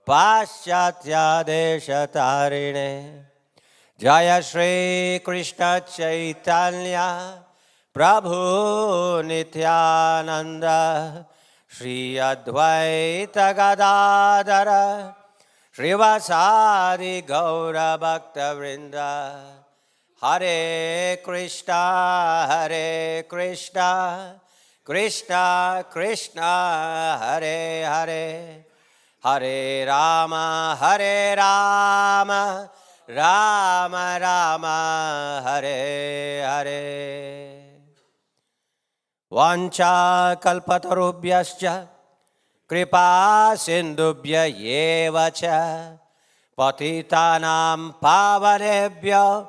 Paschatya Deshatarine Jaya Shri Krishna Chaitanya Prabhu Nityananda Shri Advaita Gadadara Srivasadi Gaura Bhakta Vrinda Hare Krishna Krishna Krishna Hare Hare Hare Rama Rama Rama Hare Hare Vancha kalpatarubhyascha Kripa sindubhya eva cha Patitanam pavanebhyo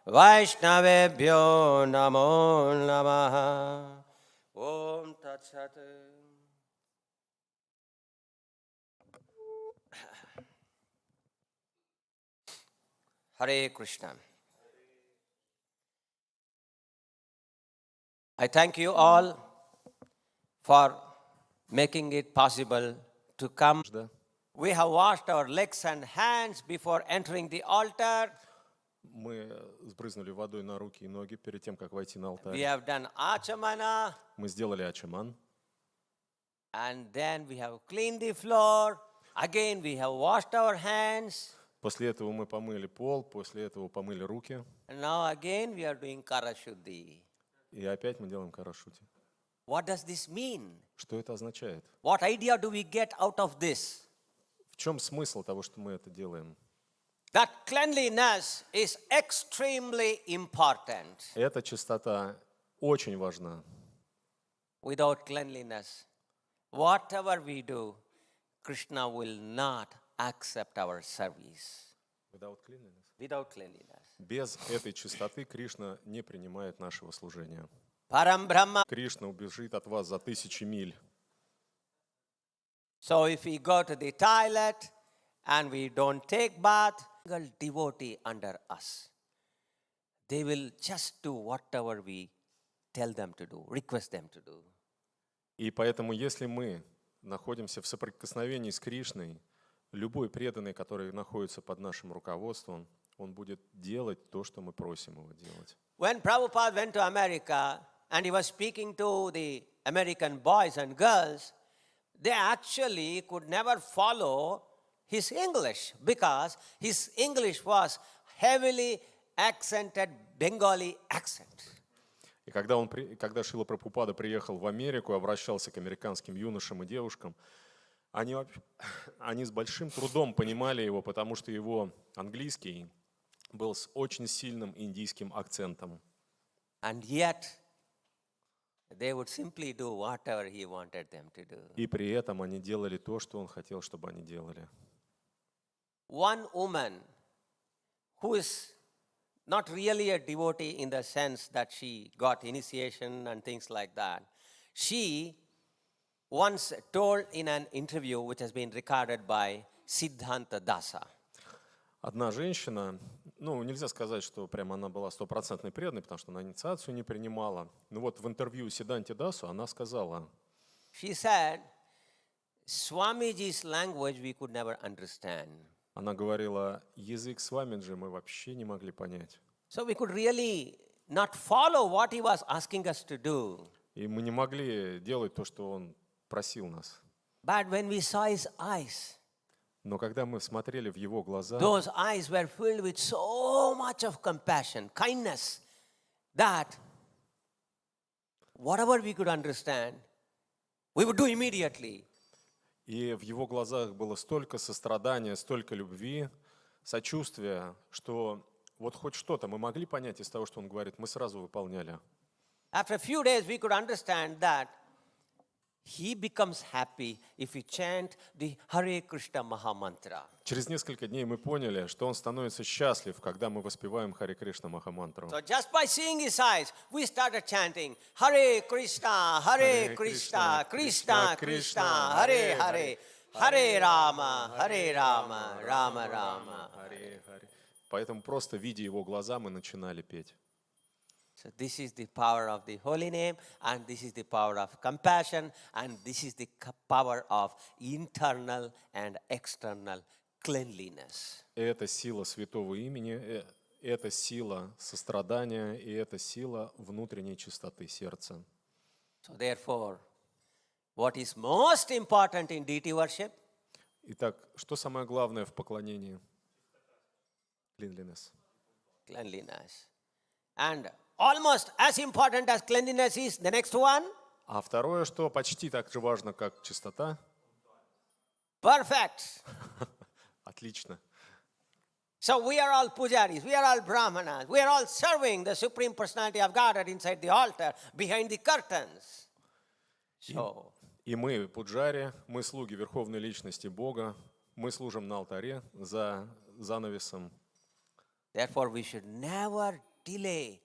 Vaishnavebhyo namo namaha Om Tat Sat. Hare Krishna. I thank you all for making it possible to come. We have washed our legs and hands before entering the altar. Мы сбрызнули водой на руки и ноги перед тем, как войти на We алтарь. have done achamana. Мы сделали ачаман. And then we have cleaned the floor. Again we have washed our hands. После этого мы помыли пол, после этого помыли руки. And now again we are doing karashuddhi. И опять мы делаем карашути. What does this mean? Что это означает? What idea do we get out of this? В чем смысл того, что мы это делаем? That cleanliness is extremely important. Эта чистота очень важна. Without cleanliness, whatever we do, Krishna will not accept our service. Without cleanliness. Without cleanliness. Без этой чистоты Кришна не принимает нашего служения. Param Brahma. Кришна убежит от вас за 1000 миль. So if we go to the toilet and we don't take bath, single devotee under us, they will just do whatever we tell them to do, request them to do. И поэтому, если мы находимся в соприкосновении с Кришной, любой преданный, который находится под нашим руководством, он будет делать то, что мы просим его делать. When Prabhupada went to America and he was speaking to the American boys and girls, they actually could never follow his English because his English was heavily accented Bengali accent. И когда Шрила Прабхупада приехал в Америку и обращался к американским юношам и девушкам, они с большим трудом понимали его, потому что его английский был с очень сильным индийским акцентом. And yet, they would simply do whatever he wanted them to do. И при этом они делали то, что он хотел, чтобы они делали. One woman who is not really a devotee in the sense that she got initiation and things like that, she once told in an interview which has been recorded by Siddhanta Dasa. Одна женщина, нельзя сказать, что прямо она была 100% преданной, потому что она инициацию не принимала. Но вот в интервью Сиддханте Дасу она сказала, She said, Swamiji's language we could never understand. Она говорила, язык Свамиджи мы вообще не могли понять. So we could really not follow what he was asking us to do. И мы не могли делать то, что он просил нас. But when we saw his eyes, Но когда мы смотрели в его глаза, those eyes were filled with so much of compassion, kindness, that whatever we could understand, we would do immediately. и в его глазах было столько сострадания, столько любви, сочувствия, что вот хоть что-то мы могли понять из того, что он говорит, мы сразу выполняли. After a few days, we could understand that he becomes happy if we chant the Hare Krishna Mahamantra. Через несколько дней мы поняли, что он становится счастлив, когда мы воспеваем Харе Кришна Махамантру. So just by seeing his eyes, we started chanting Hare Krishna, Krishna Krishna, Hare Hare, Hare Rama, Rama Rama. Поэтому просто видя его глаза, мы начинали петь. So this is the power of the holy name, and this is the power of compassion, and this is the power of internal and external cleanliness. Это сила святого имени, это сила сострадания, и это сила внутренней чистоты сердца. So therefore, what is most important in deity worship? Итак, что самое главное в поклонении? Cleanliness. Cleanliness. And almost as important as cleanliness is the next one. А второе, что почти так же важно, как чистота. Perfect. Отлично. So we are all pujaris, we are all brahmanas, we are all serving the Supreme Personality of Godhead inside the altar, behind the curtains. So, И мы, пуджари, мы слуги Верховной Личности Бога, мы служим на алтаре за занавесом. therefore we should never delay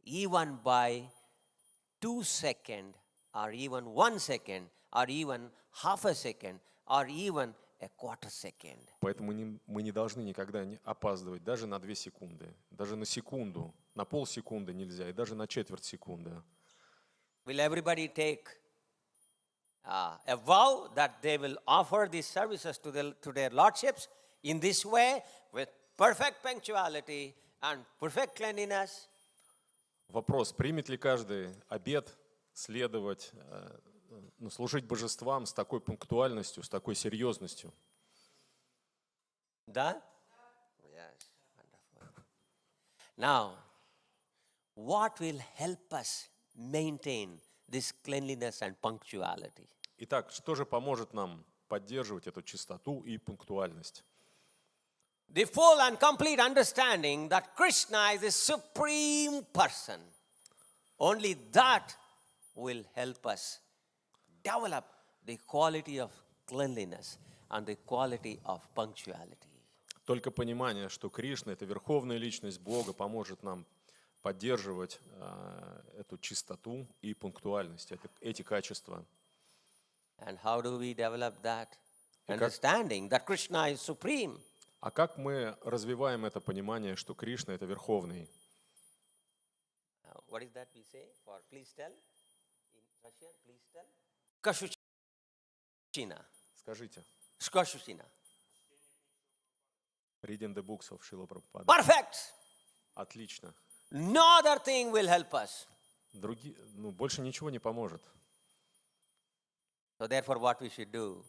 even by 2 seconds or even 1 second or even half a second or even a quarter second. Поэтому мы не должны никогда опаздывать даже на 2 секунды, даже на секунду, на полсекунды нельзя, и даже на четверть секунды. Will everybody take a vow that they will offer these services to their lordships in this way with perfect punctuality and perfect cleanliness? Вопрос, примет ли каждый обет следовать, служить божествам с такой пунктуальностью, с такой серьезностью? Да? Yes, wonderful. Now, what will help us maintain this cleanliness and punctuality? Итак, что же поможет нам поддерживать эту чистоту и пунктуальность? The full and complete understanding that Krishna is the supreme person. Only that will help us develop the quality of cleanliness and the quality of punctuality. Только понимание, что Кришна – это верховная личность Бога, поможет нам поддерживать эту чистоту и пунктуальность, эти качества. And how do we develop that understanding that Krishna is supreme? А как мы развиваем это понимание, что Кришна – это верховный? What is that we say for please tell? In Russian, please tell. Skashuchina. Скажите. Skashuchina. Reading the books of Шрила Прабхупады. Perfect. Отлично. No other thing will help us. Больше ничего не поможет. So therefore what we should do?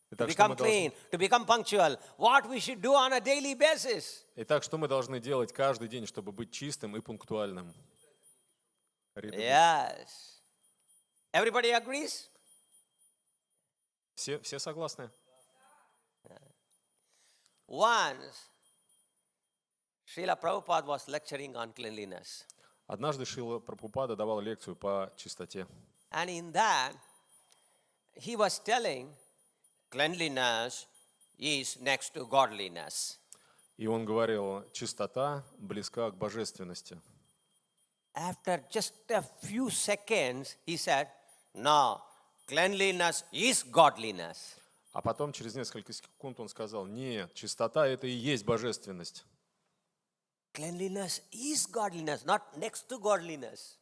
To Итак, become clean, to become punctual. What we should do on a daily basis? Итак, что мы должны делать каждый день, чтобы быть чистым и пунктуальным? Yes. Everybody agrees? Все согласны? Once, Srila Prabhupada was lecturing on cleanliness. Однажды Шрила Прабхупада давал лекцию по чистоте. And in that, he was telling cleanliness is next to godliness. И он говорил, чистота близка к божественности. After just a few seconds, he said, no, cleanliness is godliness. А потом, через несколько секунд, он сказал, нет, чистота – это и есть божественность. Cleanliness is godliness, not next to godliness.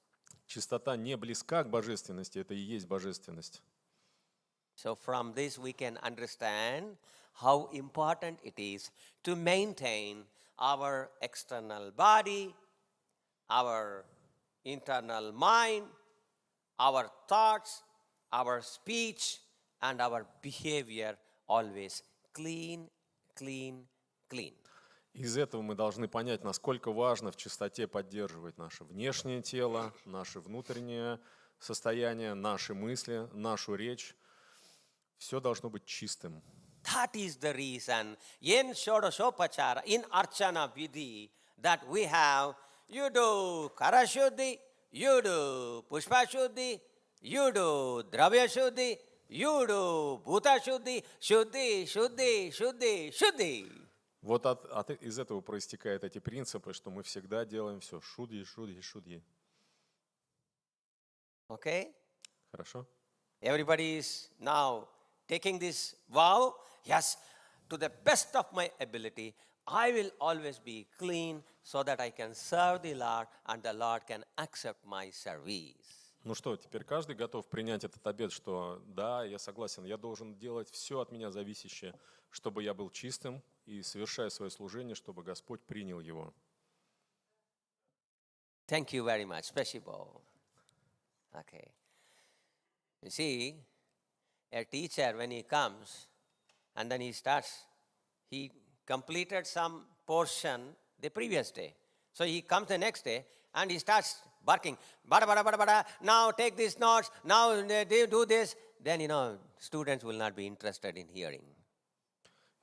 Чистота не близка к божественности, это и есть божественность. So from this we can understand how important it is to maintain our external body, our internal mind, our thoughts, our speech, and our behavior always clean, clean, clean. Из этого мы должны понять, насколько важно в чистоте поддерживать наше внешнее тело, наше внутреннее состояние, наши мысли, нашу речь. Все должно быть чистым. That is the reason in Shodashopachara, in Archana Vidhi, that we have, you do Karashuddhi, you do Pushpashuddhi, you do Dravya-shuddhi, you do Bhuta-shuddhi, Shuddhi, Shuddhi, Shuddhi, Shuddhi. Вот из этого проистекают эти принципы, что мы всегда делаем все шудьи, шудьи, шудьи. Okay? Хорошо? Everybody is now taking this vow. Yes, to the best of my ability, I will always be clean so that I can serve the Lord and the Lord can accept my service. Ну что, теперь каждый готов принять этот обет, что да, я согласен, я должен делать все от меня зависящее, чтобы я был чистым и совершая свое служение, чтобы Господь принял его. Thank you very much. Спасибо. Okay. You see, a teacher, when he comes, and then he completed some portion the previous day. So he comes the next day, and he starts barking, bada, bada, bada, bada, now take these notes, now they do this. Then, students will not be interested in hearing.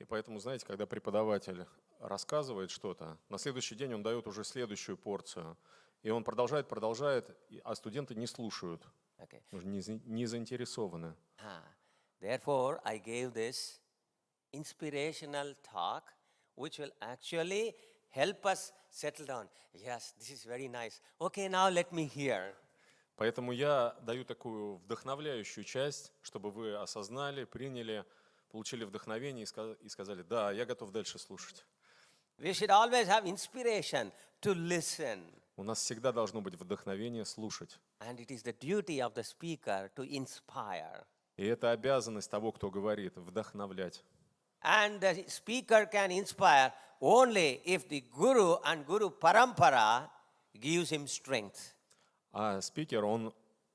И поэтому, знаете, когда преподаватель рассказывает что-то, на следующий день он дает уже следующую порцию. И он продолжает, а студенты не слушают, Okay. не заинтересованы. Therefore, I gave this inspirational talk, which will actually help us settle down. Yes, this is very nice. Okay, now let me hear. Поэтому я даю такую вдохновляющую часть, чтобы вы осознали, приняли, получили вдохновение и сказали, да, я готов дальше слушать. We should always have inspiration to listen. У нас всегда должно быть вдохновение слушать. And it is the duty of the speaker to inspire. И это обязанность того, кто говорит, вдохновлять. And the speaker can inspire only if the guru and guru parampara gives him strength. А спикер, он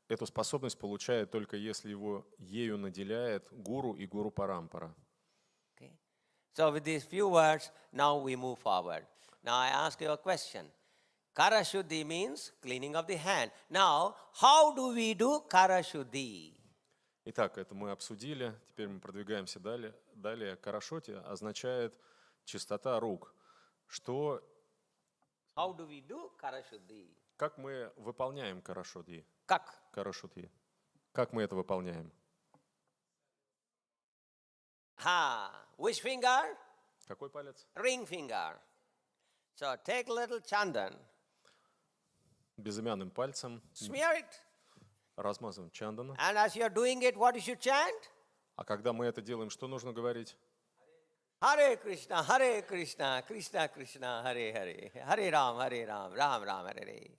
эту способность получает только если его ею наделяет гуру и гуру парампара. Okay. So with these few words, now we move forward. Now I ask you a question. Karashuddhi means cleaning of the hand. Now, how do we do Karashuddhi? Итак, это мы обсудили. Теперь мы продвигаемся далее. Далее карашоти означает чистота рук. Что? How do we do Karashuddhi? Как мы выполняем карашоти? Как? Карашоти. Как мы это выполняем? Which finger? Какой палец? Ring finger. So take a little chandan. Безымянным пальцем Smear it. размазываем чандана. And as you're doing it, what you should chant? А когда мы это делаем, что нужно говорить? Hare Krishna, Krishna Krishna, Hare Hare, Hare Ram, Ram Ram, Hare Hare.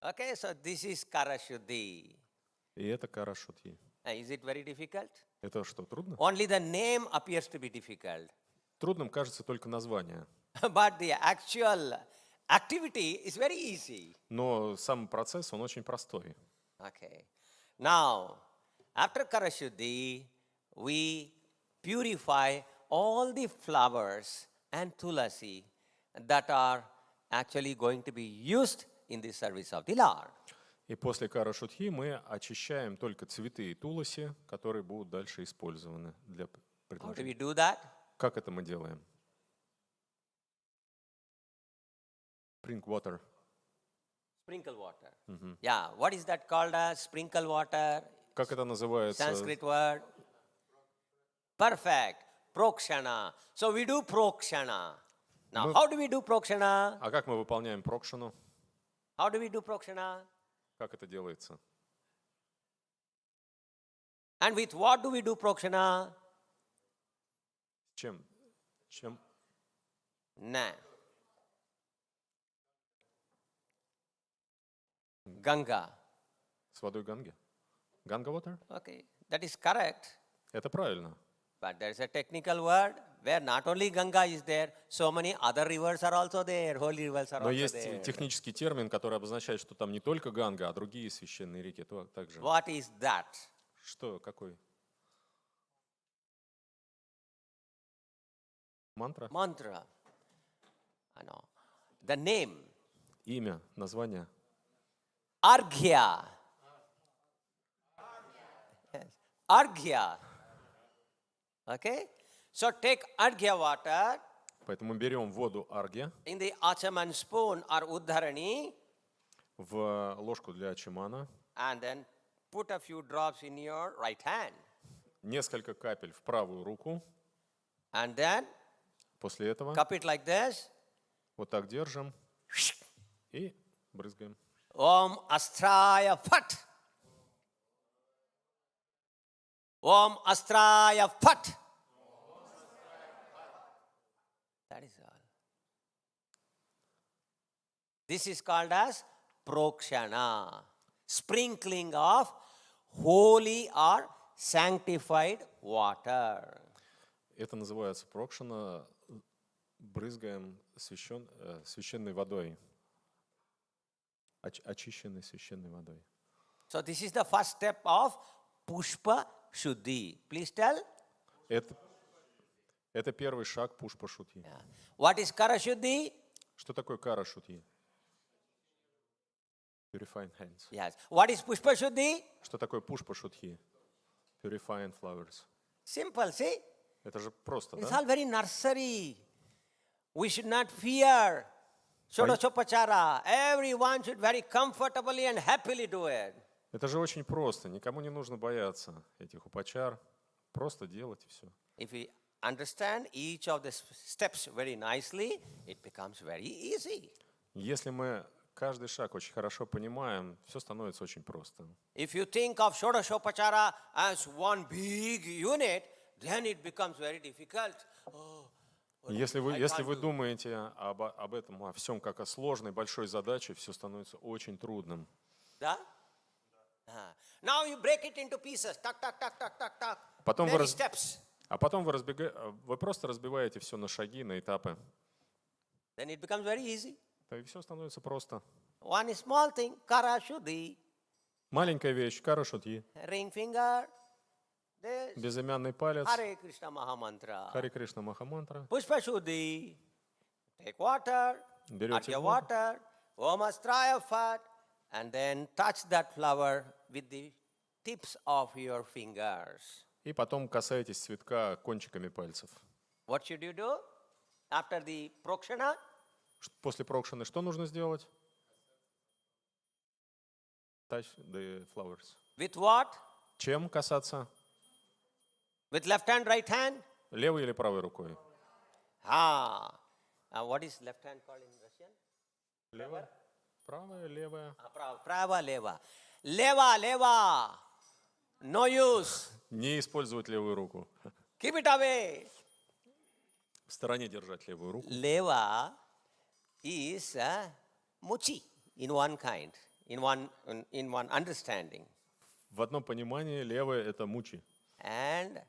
Okay, so this is Karashuddhi. И это карашоти. Is it very difficult? Это что, трудно? Only the name appears to be difficult. Трудным кажется только название. But the actual activity is very easy. Но сам процесс, он очень простой. Okay. Now, after Karashuddhi, we purify all the flowers and tulasi that are actually going to be used in the service of the Lord. И после карашутхи мы очищаем только цветы и туласи, которые будут дальше использованы для How do предложения. we do that? Как это мы делаем? Spring water. Sprinkle water. Yeah, what is that called as? Sprinkle water? Как это называется? Sanskrit word? Perfect. Prokshana. So we do prokshana. Now, how do we do prokshana? А как мы выполняем прокшану? How do we do prokshana? Как это делается? And with what do we do prokshana? Чем? Na. Ganga. С водой Ганги? Ганга water? Okay, that is correct. Это правильно. But there is a technical word where not only Ganga is there, so many other rivers are also there, holy rivers are Но also есть there. технический термин, который обозначает, что там не только Ганга, а другие священные реки также. What is that? Что? Какой? Мантра? Mantra. No. The name. Имя, название. Arghya. Yes. Arghya. Okay? So take arghya water Поэтому мы берем воду аргья in the achaman spoon or uddharani в ложку для ачамана, and then put a few drops in your right hand. несколько капель в правую руку. And then После этого cup it like this. вот так держим и брызгаем. Om Astraya Phat. Om Astraya Phat. That is all. This is called as prokshana, sprinkling of holy or sanctified water. Это называется прокшана, брызгаем священной водой, очищенной священной водой. So this is the first step of pushpa shuddhi. Please tell. Это первый шаг пушпа-шутьи. Yeah. What is kara shuddhi? Что такое кара-шутьи? Purifying hands. Yes. What is pushpa shuddhi? Что такое пушпа-шутьи? Purifying flowers. Simple, see? Это же просто, It's да? all very nursery. We should not fear Shodashopachara. Everyone should very comfortably and happily do it. Это же очень просто. Никому не нужно бояться этих упачар. Просто делать и все. If we understand each of the steps very nicely, it becomes very easy. Если мы каждый шаг очень хорошо понимаем, все становится очень просто. If you think of Shodashopachara as one big unit, then it becomes very difficult. Oh, Если вы думаете об этом, о всем как о сложной, большой задаче, все становится очень трудным. да? Now you break it into pieces. Так, так, так, так, так, так. Потом Many steps. А потом вы просто разбиваете все на шаги, на этапы. Then it becomes very easy. И все становится просто. One small thing, kara shuddhi, Маленькая вещь, кара-шутьи. ring finger, this, Безымянный палец. Hare Krishna Mahamantra. Харе Кришна Махамантра. Pushpa shuddhi, take water, Берете Arya воду. water, Om Astraya fat, and then touch that flower with the tips of your fingers. И потом касаетесь цветка кончиками пальцев. What should you do after the prokshana? После прокшаны что нужно сделать? Touch the flowers. With what? Чем касаться? With left hand, right hand? Левой или правой рукой? What is left hand called in Russian? Левая? Правая, левая? Prava, leva. Leva, leva. No use. Не использовать левую руку. Keep it away. В стороне держать левую руку. Leva is muchi in one kind, in one understanding. В одном понимании левая – это мучи. And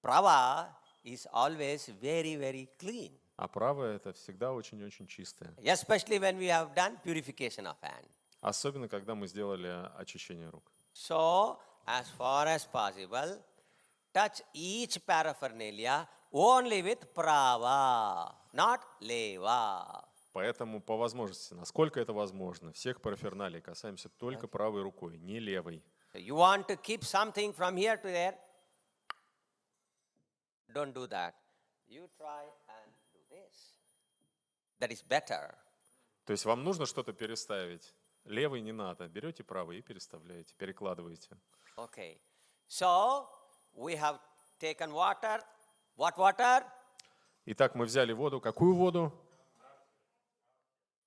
prava is always very, very clean. А правая – это всегда очень-очень чистая. Especially when we have done purification of hand. Особенно, когда мы сделали очищение рук. So, as far as possible, touch each paraphernalia only with prava, not leva. Поэтому по возможности, насколько это возможно, всех параферналий касаемся только правой рукой, не левой. So you want to keep something from here to there? Don't do that. You try and do this. That is better. То есть вам нужно что-то переставить. Левой не надо. Берете правой и переставляете, перекладываете. Okay. So, we have taken water. What water? Итак, мы взяли воду. Какую воду?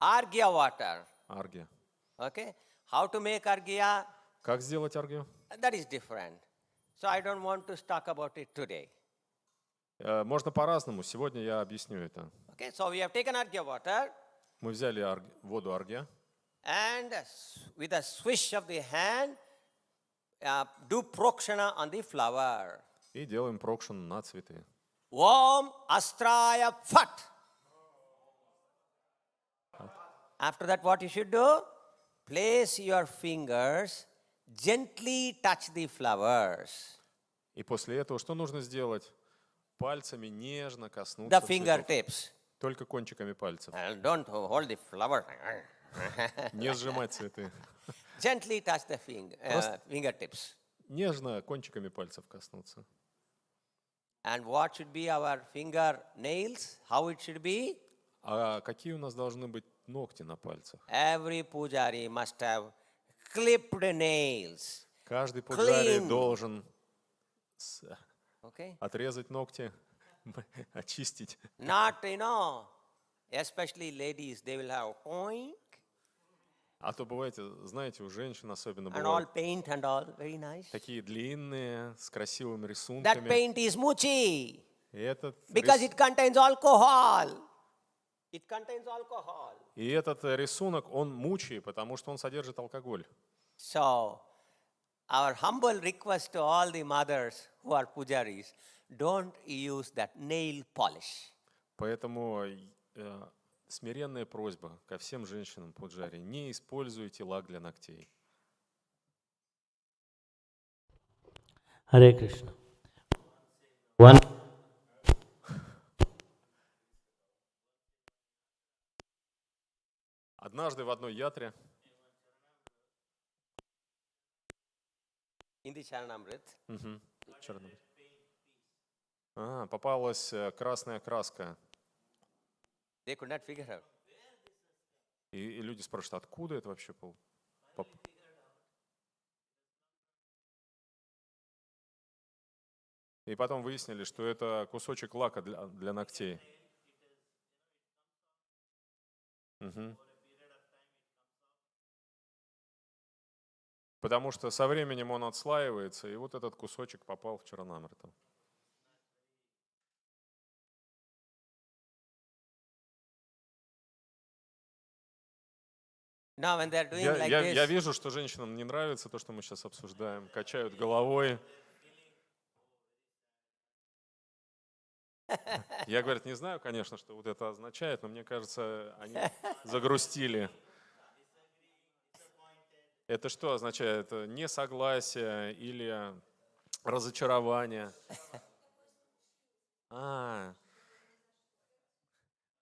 Argya water. Аргия. Okay. How to make argya? Как сделать аргию? That is different. So I don't want to talk about it today. Можно по-разному. Сегодня я объясню это. Okay. So we have taken argya water. Мы взяли воду аргия. And with a swish of the hand, do prokshana on the flower. И делаем прокшану на цветы. Om astraya phat. After that, what you should do? Place your fingers, gently touch the flowers. И после этого что нужно сделать? Пальцами нежно коснуться The цветов. fingertips. Только кончиками пальцев. And don't hold the flower. Не сжимать цветы. Gently touch the fingertips. Нежно кончиками пальцев коснуться. And what should be our finger nails? How it should be? А какие у нас должны быть ногти на пальцах? Every pujari must have clipped nails. Каждый пуджари Clean. должен Okay? отрезать ногти, очистить. Not, especially ladies, they will have oink А то бывает, знаете, у женщин особенно and all бывают paint and all, very nice. такие длинные, с красивыми That рисунками. paint is muchi. Because it contains alcohol. It contains alcohol. И этот рисунок, он мучает, потому что он содержит алкоголь. So, our humble request to all the mothers who are pujaris, don't use that nail polish. Поэтому смиренная просьба ко всем женщинам пуджари: не используйте лак для ногтей. Харе Кришна. Однажды в одной ятре In the Charanamrit, попалась красная краска. they could not figure out. И люди спрашивают, откуда это вообще И потом выяснили, что это кусочек лака для ногтей. Потому что со временем он отслаивается, и вот этот кусочек попал в Чаранамриту. Now, when they're doing like this, Я вижу, что женщинам не нравится то, что мы сейчас обсуждаем, качают головой. Я, говорит, не знаю, конечно, что вот это означает, но мне кажется, они загрустили. Это что означает? Несогласие или разочарование?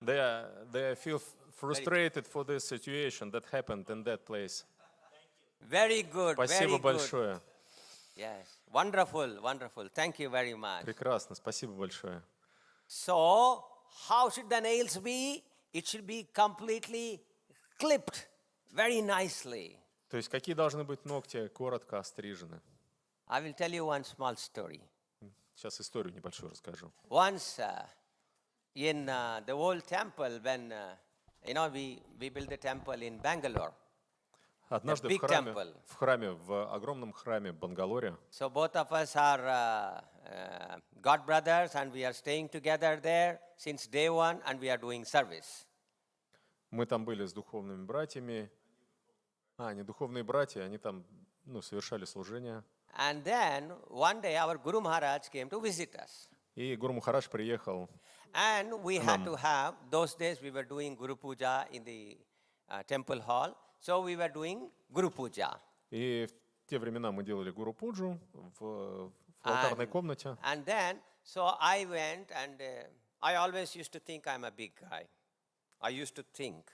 They feel frustrated for this situation that happened in that place. very good, Спасибо very good. большое. Yes, wonderful, wonderful. Thank you very much. Прекрасно, спасибо большое. So, how should the nails be? It should be completely clipped very nicely. То есть какие должны быть ногти коротко острижены? I will tell you one small story. Сейчас историю небольшую расскажу. Once in the old temple, when we built the temple in Bangalore. Однажды big temple. В огромном храме в Бангалоре, So both of us are God brothers, and we are staying together there since day one, and we are doing service. мы там были с духовными братьями. Они духовные братья, они там совершали служение. And then one day our Guru Maharaj came to visit us. И Гуру Махарадж приехал. And we had to have, those days we were doing Guru Puja in the temple hall. So we were doing Guru Puja. И в те времена мы делали Гуру Пуджу в алтарной комнате. And then, so I went, and I always used to think I'm a big guy. I used to think.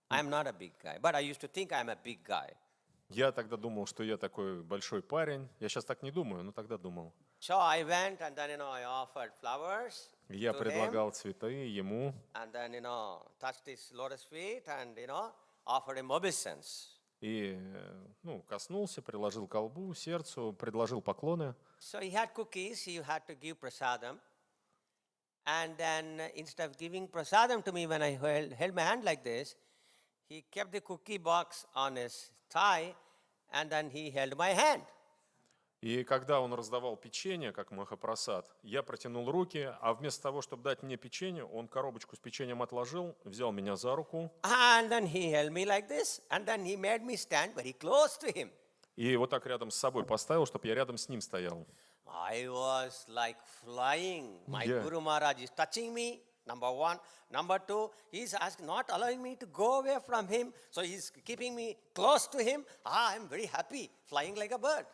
I'm not a big guy, but I used to think I'm a big guy. Я тогда думал, что я такой большой парень. Я сейчас так не думаю, но тогда думал. So I went, and then, I offered flowers Я to him, предлагал цветы ему. and then, touched his lotus feet, and, offered him obeisance. И коснулся, приложил к колбу, сердцу, предложил поклоны. So he had cookies, he had to give prasadam. And then instead of giving prasadam to me when I held my hand like this, he kept the cookie box on his thigh, and then he held my hand. И когда он раздавал печенье, как махапрасад, я протянул руки, а вместо того, чтобы дать мне печенье, он коробочку с печеньем отложил, взял меня за руку. And then he held me like this, and then he made me stand very close to him. И вот так рядом с собой поставил, чтобы я рядом с ним стоял. I was like flying. My Yeah. Guru Maharaj is touching me, number one. Number two, he's not allowing me to go away from him, so he's keeping me close to him. I'm very happy, flying like a bird.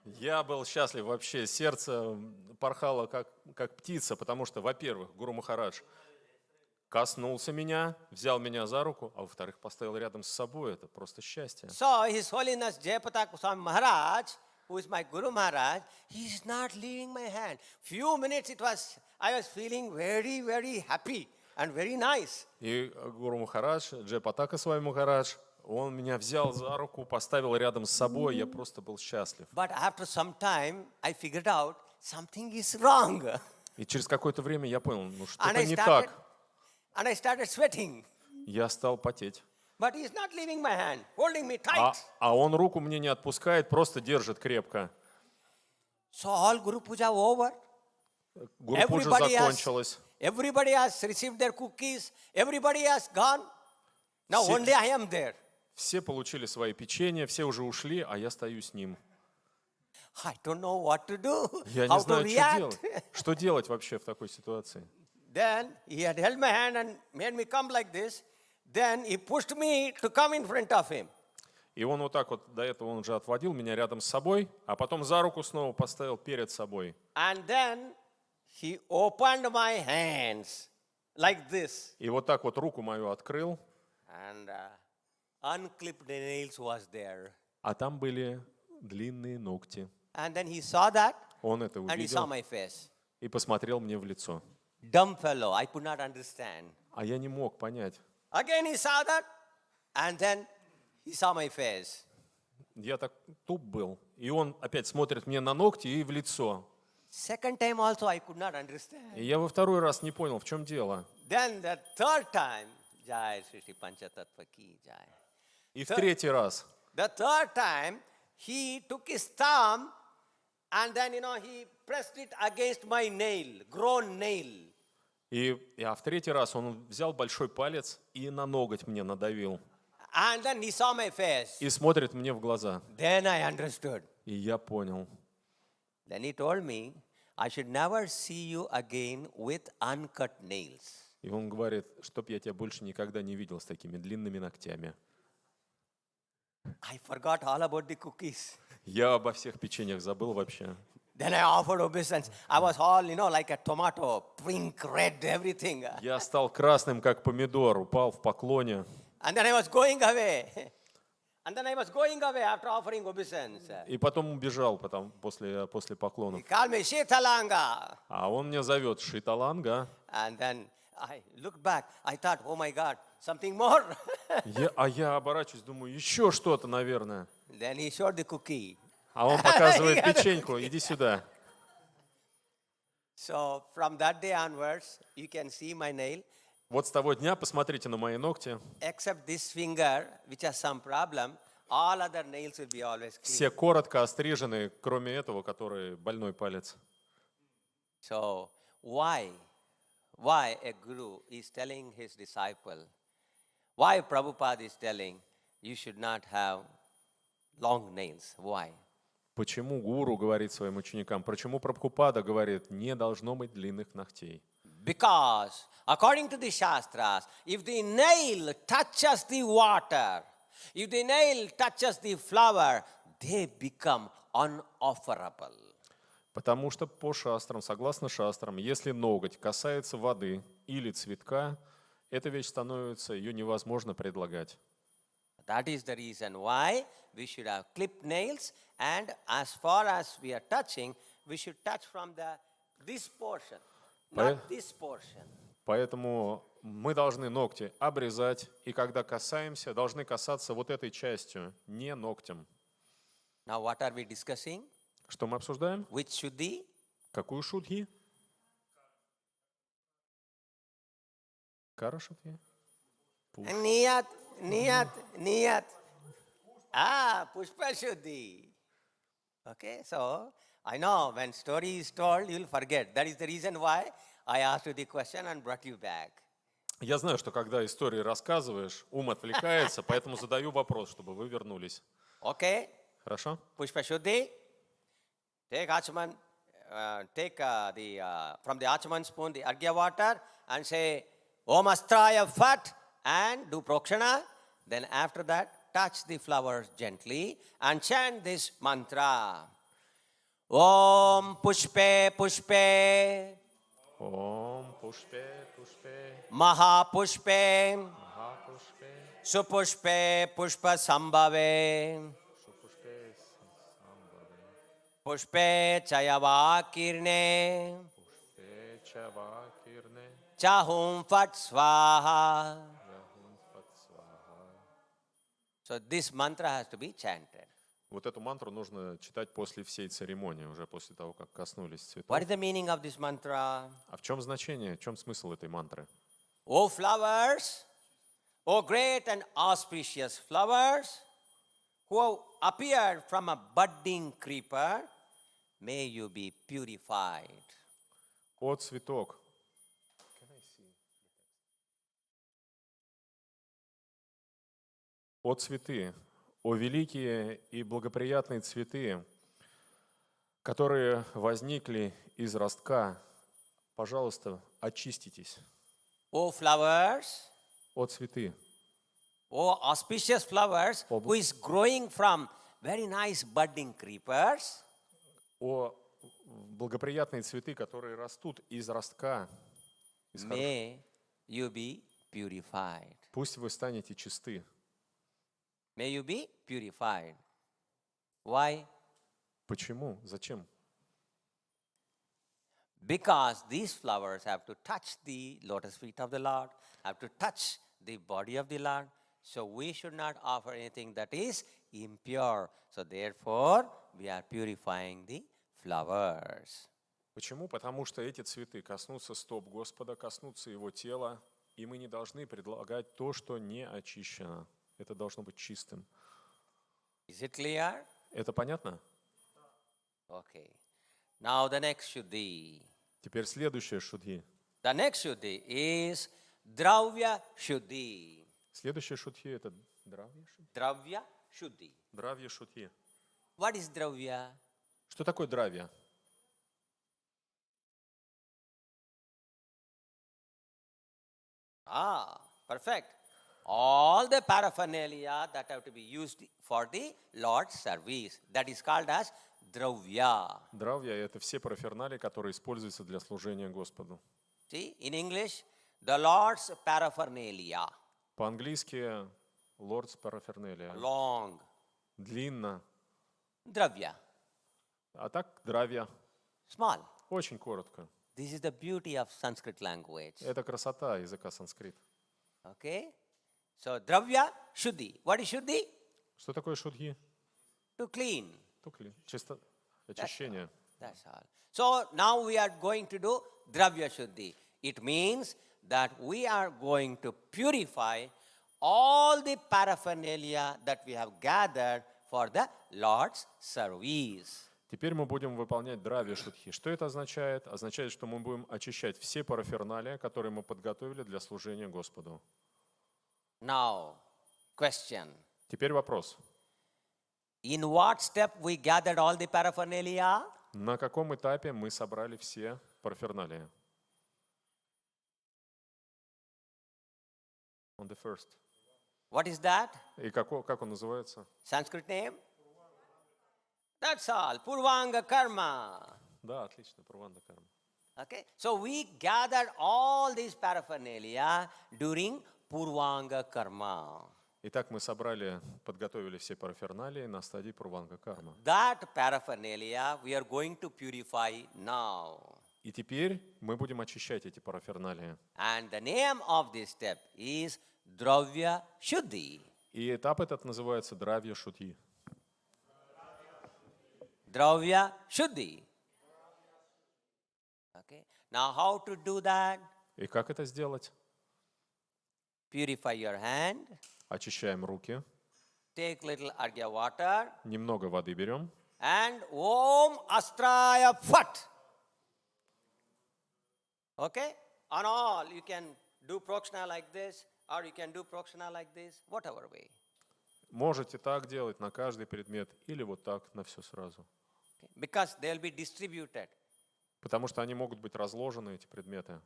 Я был счастлив вообще, сердце порхало как птица, потому что, во-первых, Гуру Махарадж коснулся меня, взял меня за руку, а во-вторых, поставил рядом с собой. Это просто счастье. So His Holiness Jayapataka Swami Maharaj, who is my Guru Maharaj, he is not leaving my hand. Few minutes I was feeling very, very happy and very nice. И Гуру Махарадж, Джайапатака Свами Махарадж, он меня взял за руку, поставил рядом с собой, я просто был счастлив. But after some time, I figured out something is wrong. И через какое-то время я понял, And что-то не так. I started sweating. Я стал потеть. But he's not leaving my hand, holding me tight. А он руку мне не отпускает, просто держит крепко. So all Guru Puja over. Гуру-пуджа закончилась. Everybody has received their cookies. Everybody has gone. Now Все- only I am there. Все получили свои печенья, все уже ушли, а я стою с ним. I don't know what to do. Я не How to знаю, что react. делать. Что делать вообще в такой ситуации? Then he had held my hand and made me come like this. Then he pushed me to come in front of him. И он вот так вот, до этого он уже отводил меня рядом с собой, а потом за руку снова поставил перед собой. And then he opened my hands like this. И вот так вот руку мою открыл, And unclipped nails was there. а там были длинные ногти. And then he saw that Он это and he saw увидел my face. и посмотрел мне в лицо. Dumb fellow, I could not understand. А я не мог понять. Again he saw that and then he saw my face. Я так туп был. И он опять смотрит мне на ногти и в лицо. Second time also I could not understand. И я во второй раз не понял, в чем дело. Then the third time, Jai Sri Sri Panchatattva ki Jai. И в третий раз. The third time, he took his thumb and then, he pressed it against my nail, grown nail. А в третий раз он взял большой палец и на ноготь мне надавил. And then he saw my face. И смотрит мне в глаза. Then I understood. И я понял. Then he told me, I should never see you again with uncut nails. И он говорит, чтоб я тебя больше никогда не видел с такими длинными ногтями. I forgot all about the cookies. Я обо всех печеньях забыл вообще. Then I offered obeisance. I was all, like a tomato, pink, red, everything. Я стал красным, как помидор, упал в поклоне. And then I was going away. And then I was going away after offering obeisance. И потом убежал после He поклонов. called me Шиталанга. А он меня зовет Шиталанга. And then I looked back. I thought, oh my God, something more. А я оборачиваюсь, думаю, еще что-то, наверное. Then he showed the cookie. А он показывает печеньку, иди сюда. So from that day onwards, you can see my nail. Вот с того дня посмотрите на мои ногти. Except this finger, which has some problem, all other nails will be always clean. Все коротко острижены, кроме этого, который больной палец. So why a guru is telling his disciple, why Prabhupada is telling you should not have long nails? Why? Почему гуру говорит своим ученикам? Почему Прабхупада говорит, не должно быть длинных ногтей? Because according to the Shastras, if the nail touches the water, if the nail touches the flower, they become unofferable. Потому что по шастрам, согласно шастрам, если ноготь касается воды или цветка, эта вещь становится, ее невозможно предлагать. That is the reason why we should have clipped nails, and as far as we are touching, we should touch from this portion, not this portion. Поэтому мы должны ногти обрезать, и когда касаемся, должны касаться вот этой частью, не ногтем. Now what are we discussing? Что мы обсуждаем? Which Shuddhi? Какую шутхи? Кара шутхи? Niyat. Pushpa Shuddhi. Okay, so I know when story is told, you'll forget. That is the reason why I asked you the question and brought you back. Я знаю, что когда истории рассказываешь, ум отвлекается, поэтому задаю вопрос, чтобы вы вернулись. Okay, Хорошо? Pushpa Shuddhi. Take Achaman, from the Achaman spoon the Argya water and say Om Astraya Fat and do Prokshana. Then after that, touch the flowers gently and chant this mantra. Om Pushpe Pushpe Om Pushpe Pushpe Maha Pushpe Maha Pushpe Supushpe Pushpa Sambhave Supushpe Sambhave Pushpe Chayava Kirne Pushpe Chava Kirne Chahum Fat Swaha. Yahum Fat Swaha. So this mantra has to be chanted. Вот эту мантру нужно читать после всей церемонии, уже после того, как коснулись цветов. What is the meaning of this mantra? А в чем значение, в чем смысл этой мантры? O flowers, O great and auspicious flowers, who appeared from a budding creeper, may you be purified. О цветок. О цветы, о великие и благоприятные цветы, которые возникли из ростка, пожалуйста, очиститесь. O flowers, О цветы, O auspicious flowers, who is growing from very nice budding creepers, о благоприятные цветы, которые растут из ростка. Из may you be purified. Пусть вы станете чисты. May you be purified. Why? Почему? Зачем? Because these flowers have to touch the lotus feet of the Lord, have to touch the body of the Lord. So we should not offer anything that is impure. So therefore, we are purifying the flowers. Почему? Потому что эти цветы коснутся стоп Господа, коснутся Его тела, и мы не должны предлагать то, что не очищено. Это должно быть чистым. Is it clear? Это понятно? Okay. Now the next Shuddhi. Теперь следующее шудхи. The next Shuddhi is Dravya Shuddhi. Следующее шудхи – это дравья шудхи. Dravya Shuddhi. Дравья шудхи. What is Dravya? Что такое дравья? Perfect. All the paraphernalia that have to be used for the Lord's service. That is called as Dravya. Дравья – это все параферналии, которые используются для служения Господу. See, in English, the Lord's paraphernalia. По-английски Lord's paraphernalia. Long. Длинно. Dravya. А так дравья. Small. Очень коротко. This is the beauty of Sanskrit language. Это красота языка санскрит. Okay? So, Dravya Shuddhi. What is Shuddhi? Что такое шудхи? To clean. Чисто очищение. That's all. So, now we are going to do Dravya Shuddhi. It means that we are going to purify all the paraphernalia that we have gathered for the Lord's service. Теперь мы будем выполнять дравья шудхи. Что это означает? Означает, что мы будем очищать все параферналия, которые мы подготовили для служения Господу. Now, question. Теперь вопрос. In what step we gathered all the paraphernalia? На каком этапе мы собрали все параферналия? On the first. What is that? И как он называется? Sanskrit name? That's all. Purvanga karma. Да, отлично, Пурванда карма. Okay? So we gathered all these paraphernalia during Purvanga karma. Итак, мы подготовили все параферналии на стадии Пурванга карма. That paraphernalia we are going to purify now. И теперь мы будем очищать эти параферналии. And the name of this step is Dravya Shuddhi. И этап этот называется дравья шудхи. Dravya Shuddhi. Okay. Now how to do that? И как это сделать? Purify your hand. Очищаем руки. Take little argya water. Немного воды берем. And Om Astraya Phat. Okay? On all, you can do prokshana like this, or you can do prokshana like this, whatever way. Можете так делать на каждый предмет или вот так на все сразу. Okay? Because they'll be distributed. Потому что они могут быть разложены, эти предметы.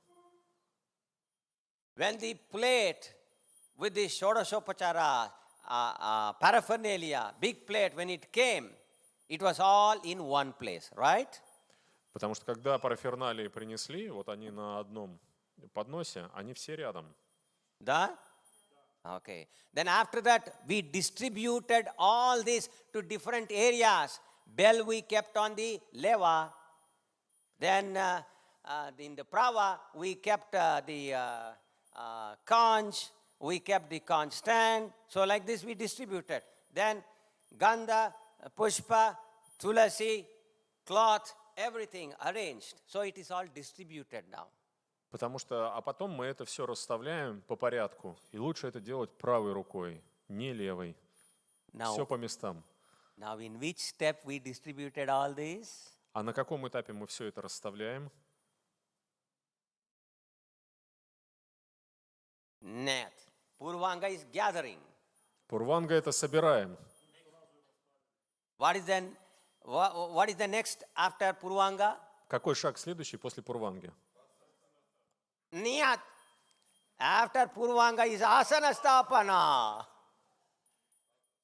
When the plate with the Shodashopachara paraphernalia, big plate, when it came, it was all in one place, right? Потому что когда параферналии принесли, вот они на одном подносе, они все рядом. Да? Okay. Then after that, we distributed all this to different areas. Bell we kept on the leva. Then in the prava, we kept the conch. We kept the conch stand. So like this, we distributed. Then gandha, pushpa, tulasi, cloth, everything arranged. So it is all distributed now. Потому что, а потом мы это все расставляем по порядку. И лучше это делать правой рукой, не левой. Все по местам. Now in which step we distributed all this? А на каком этапе мы все это расставляем? Нет. Purvanga is gathering. Пурванга — это собираем. What is the next after Purvanga? Какой шаг следующий после Пурванги? Niyat. After Purvanga is asana stapana.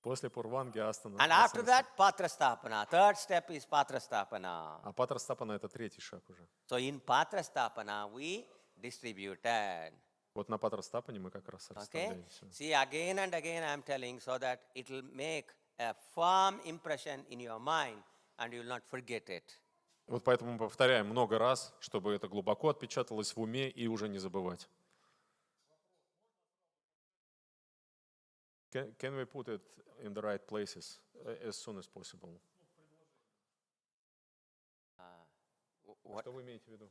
После Пурванги астана. And after that, patra stapana. Third step is patra stapana. А патрастапана — это третий шаг уже. So in patra stapana, we distributed. Вот на патрастапане мы как раз Okay? расставляем все. See, again and again I'm telling so that it will make a firm impression in your mind and you will not forget it. Вот поэтому мы повторяем много раз, чтобы это глубоко отпечаталось в уме и уже не забывать. Can we put it in the right places as soon as possible? What? Что вы имеете в виду?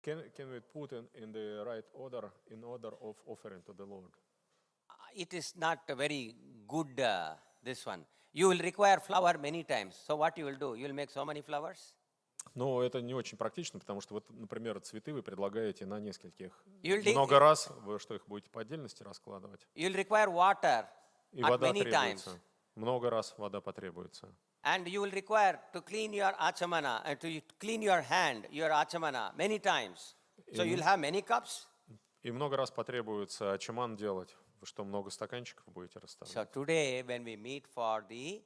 Can we put in the right order, in order of offering to the Lord? It is not a very good, this one. You will require flower many times. So what you will do? You will make so many flowers? Но это не очень практично, потому что, вот, например, цветы вы предлагаете на нескольких. You'll Много раз вы что, их будете по отдельности раскладывать? You will require water И at вода many times. требуется. Много раз вода потребуется. And you will require to clean your achamana and to clean your hand, your achamana, many times. So you'll have many cups. И много раз потребуется ачаман делать. Вы что, много стаканчиков будете расставлять? So today, when we meet for the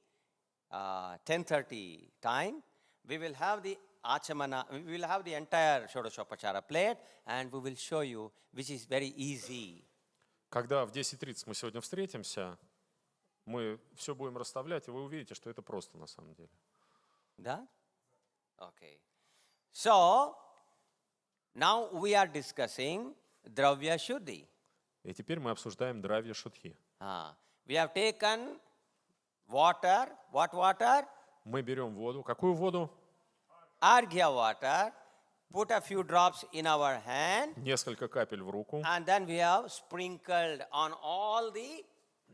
10:30 time, we will have the achamana, we will have the entire Shodashopachara plate, and we will show you, which is very easy. Когда в 10:30 мы сегодня встретимся, мы все будем расставлять, и вы увидите, что это просто на самом деле. Да? Okay. So, now we are discussing Dravya Shuddhi. И теперь мы обсуждаем дравья шудхи. We have taken water. What water? Мы берем воду. Какую воду? Arghya water. Put a few drops in our hand. Несколько капель в руку. And then we have sprinkled on all the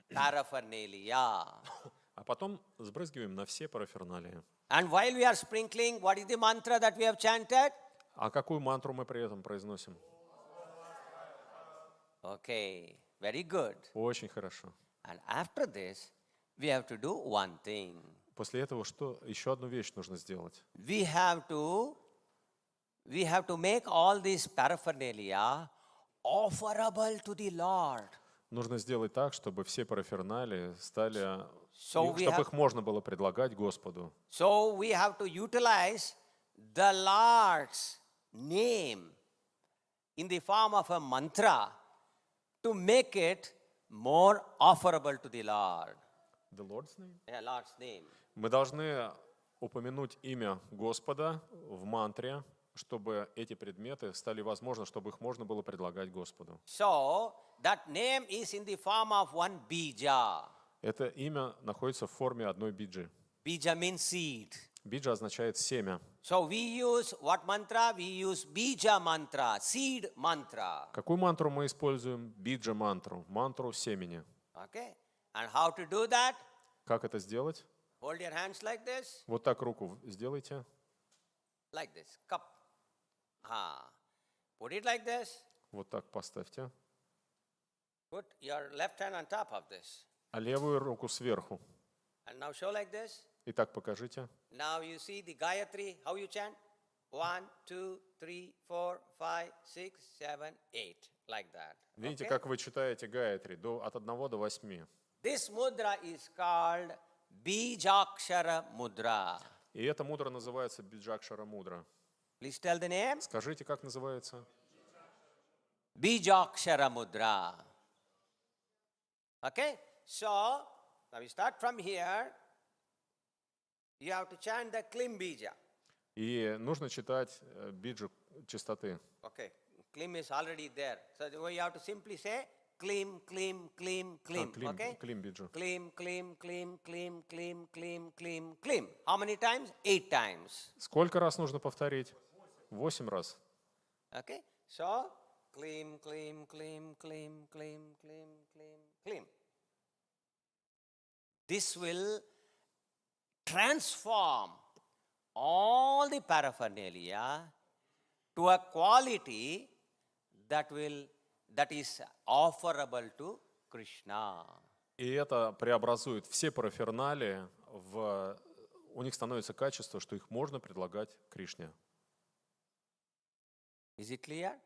paraphernalia. А потом сбрызгиваем на все параферналии. And while we are sprinkling, what is the mantra that we have chanted? А какую мантру мы при этом произносим? Okay, very good. Очень хорошо. And after this, we have to do one thing. После этого что? Еще одну вещь нужно сделать. We have to make all these paraphernalia offerable to the Lord. Нужно сделать так, чтобы все параферналии стали, So we чтобы have- их можно было предлагать Господу. So we have to utilize the Lord's name in the form of a mantra to make it more offerable to the Lord. The Lord's name? Yeah, Lord's name. Мы должны упомянуть имя Господа в мантре, чтобы эти предметы стали возможны, чтобы их можно было предлагать Господу. So that name is in the form of one bija. Это имя находится в форме одной биджи. Bija means seed. Биджа означает семя. So we use what mantra? We use bija mantra, seed mantra. Какую мантру мы используем? Биджа мантру, мантру семени. Okay? And how to do that? Как это сделать? Hold your hands like this, Вот так руку сделайте. like this, cup. Put it like this. Вот так поставьте. Put your left hand on top of this. А левую руку сверху. And now show like this. Итак, покажите. Now you see the Gayatri, how you chant? 1, 2, 3, 4, 5, 6, 7, 8. Like that. Видите, Okay? как вы читаете Гаятри от 1 до 8. This mudra is called Bijakshara mudra. И эта мудра называется Биджакшара мудра. Please tell the name. Скажите, как называется? Bijakshara mudra. Okay? So, now we start from here. You have to chant the Klim Bija. И нужно читать биджу чистоты. Okay. Klim is already there. So you have to simply say Klim, Klim, Klim, Klim. Okay? Клим биджу. Klim, Klim, Klim, Klim, Klim, Klim, Klim, Klim. How many times? 8 times. Сколько раз нужно повторить? 8 раз. Okay? So, Klim, Klim, Klim, Klim, Klim, Klim, Klim, Klim. This will transform all the paraphernalia to a quality that is offerable to Krishna. И это преобразует все параферналии у них становится качество, что их можно предлагать Кришне. Is it clear?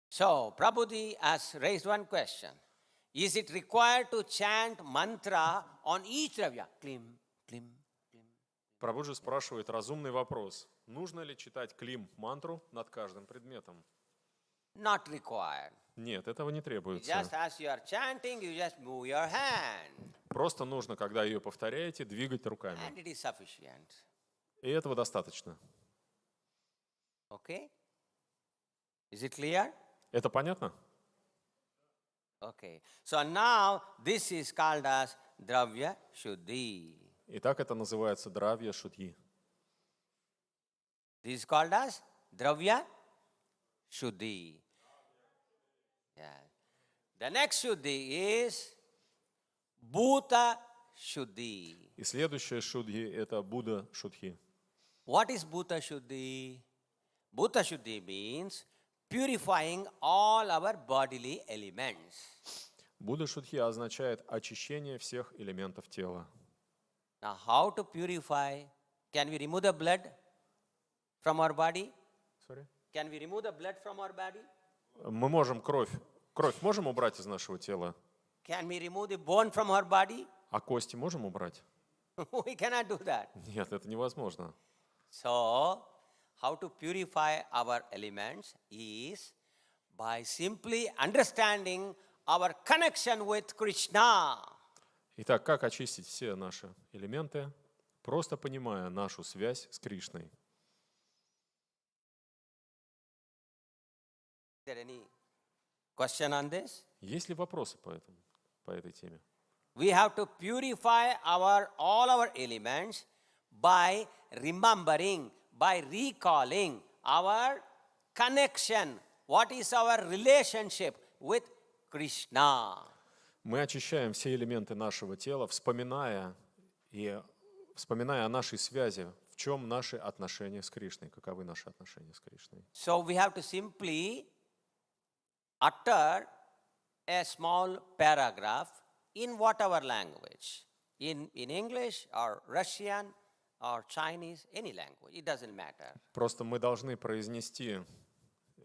So, Prabhuji has raised one question. Is it required to chant mantra on each dravya? Klim, klim, klim. Прабхуджи спрашивает разумный вопрос. Нужно ли читать клим-мантру над каждым предметом? Not required. Нет, этого не требуется. Just as you are chanting, you just move your hand. Просто нужно, когда ее повторяете, двигать руками. And it is sufficient. И этого достаточно. Okay? Is it clear? Это понятно? Okay. So now this is called as Dravya Shuddhi. Итак, это называется дравья шудхи. This is called as Dravya Shuddhi. Yeah. The next Shuddhi is Bhuta Shuddhi. И следующее шудхи – это Будда шудхи. What is Bhuta Shuddhi? Bhuta Shuddhi means purifying all our bodily elements. Будда шудхи означает очищение всех элементов тела. Now, how to purify? Can we remove the blood from our body? Sorry? Can we remove the blood from our body? Мы можем кровь можем убрать из нашего тела, Can we remove the bone from our body? а кости можем убрать? We cannot do that. Нет, это невозможно. So, how to purify our elements is by simply understanding our connection with Krishna. Итак, как очистить все наши элементы? Просто понимая нашу связь с Кришной. Is there any question on this? Есть ли вопросы по этой теме? We have to purify all our elements by remembering, by recalling our connection. What is our relationship with Krishna? Мы очищаем все элементы нашего тела, вспоминая о нашей связи, в чем наши отношения с Кришной, каковы наши отношения с Кришной. So we have to simply utter a small paragraph in whatever language, in English or Russian or Chinese, any language, it doesn't matter. Просто мы должны произнести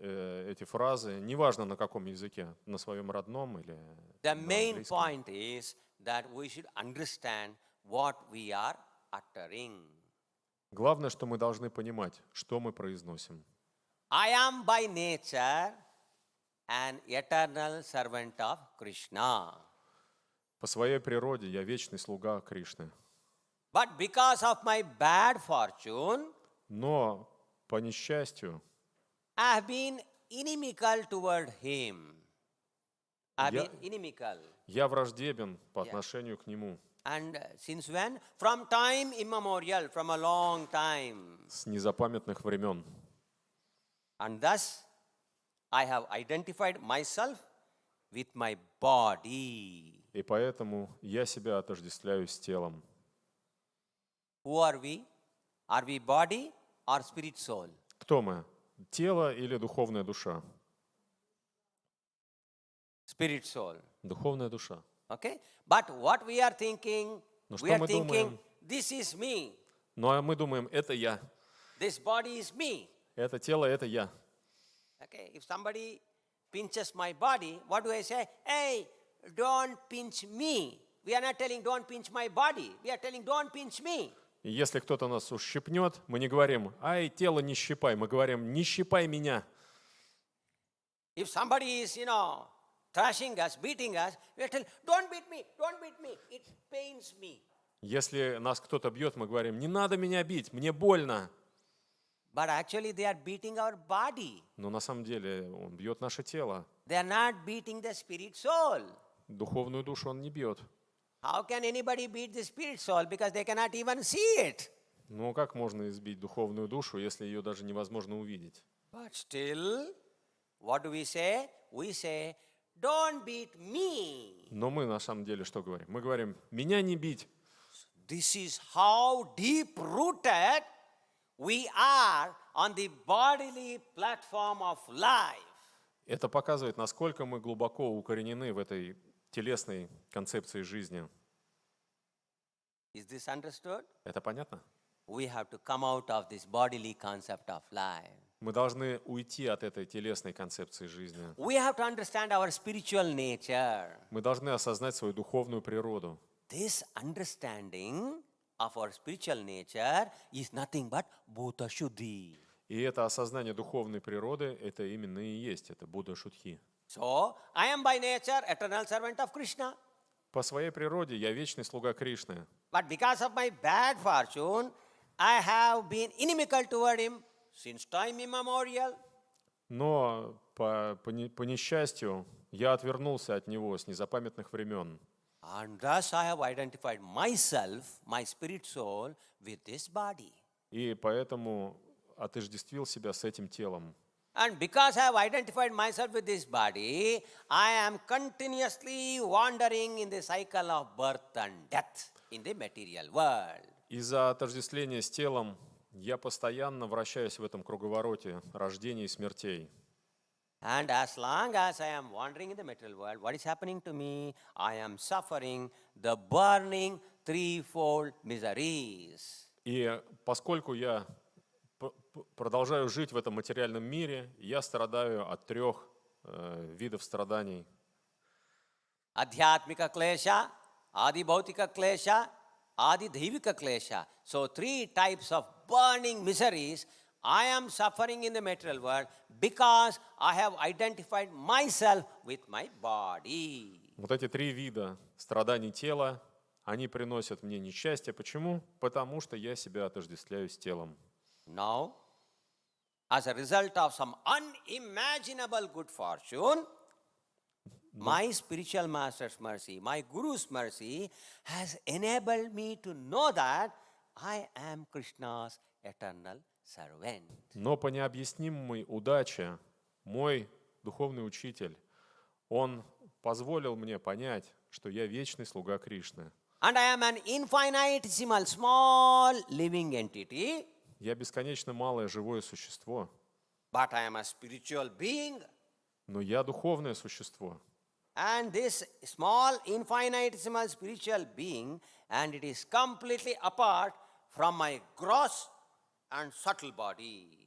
эти фразы, неважно на каком языке, на своем родном или The на main английском. point is that we should understand what we are uttering. Главное, что мы должны понимать, что мы произносим. I am by nature an eternal servant of Krishna. По своей природе я вечный слуга Кришны. But because of my bad fortune, Но по несчастью I have been inimical toward him. I've Я- been inimical. я враждебен по отношению к Нему. And since when? From time immemorial, from a long time. С незапамятных времен. And thus, I have identified myself with my body. И поэтому я себя отождествляю с телом. Who are we? Are we body or spirit soul? Кто мы? Тело или духовная душа? Spirit soul. Духовная душа. Okay? But what we are thinking, Но we что are мы thinking, думаем? this is me. Ну а мы думаем, это я. This body is me. Это тело, это я. Okay? If somebody pinches my body, what do I say? Hey, don't pinch me. We are not telling don't pinch my body. We are telling don't pinch me. И если кто-то нас ущипнет, мы не говорим, ай, тело не щипай, мы говорим, не щипай меня. If somebody is, thrashing us, beating us, we are telling don't beat me, it pains me. Если нас кто-то бьет, мы говорим, не надо меня бить, мне больно. But actually they are beating our body. Но на самом деле он бьет наше тело. They are not beating the spirit soul. Духовную душу он не бьет. How can anybody beat the spirit soul? Because they cannot even see it. Ну как можно избить духовную душу, если ее даже невозможно увидеть? But still, what do we say? We say, don't beat me. Но мы на самом деле что говорим? Мы говорим, меня не бить. This is how deep-rooted we are on the bodily platform of life. Это показывает, насколько мы глубоко укоренены в этой телесной концепции жизни. Is this understood? Это понятно? We have to come out of this bodily concept of life. Мы должны уйти от этой телесной концепции жизни. We have to understand our spiritual nature. Мы должны осознать свою духовную природу. This understanding of our spiritual nature is nothing but Bhuta Shuddhi. И это осознание духовной природы, это именно и есть, это Будда Шутхи. So, I am by nature eternal servant of Krishna. По своей природе я вечный слуга Кришны. But because of my bad fortune, I have been inimical toward him since time immemorial. Но по несчастью я отвернулся от него с незапамятных времен. And thus I have identified myself, my spirit soul, with this body. И поэтому отождествил себя с этим телом. And because I have identified myself with this body, I am continuously wandering in the cycle of birth and death in the material world. Из-за отождествления с телом я постоянно вращаюсь в этом круговороте рождений и смертей. And as long as I am wandering in the material world, what is happening to me? I am suffering the burning threefold miseries. И поскольку я продолжаю жить в этом материальном мире, я страдаю от 3 видов страданий. Adhyatmika klesha, adi bhautika klesha, adi dhaivika klesha. So 3 types of burning miseries I am suffering in the material world because I have identified myself with my body. Вот эти 3 вида страданий тела, они приносят мне несчастье. Почему? Потому что я себя отождествляю с телом. Now, as a result of some unimaginable good fortune, my spiritual master's mercy, my guru's mercy has enabled me to know that I am Krishna's eternal servant. Но по необъяснимой удаче мой духовный учитель, он позволил мне понять, что я вечный слуга Кришны. And I am an infinitesimal small living entity. Я бесконечно малое живое существо, But I am a spiritual being. но я духовное существо. And this small infinitesimal spiritual being, and it is completely apart from my gross and subtle body.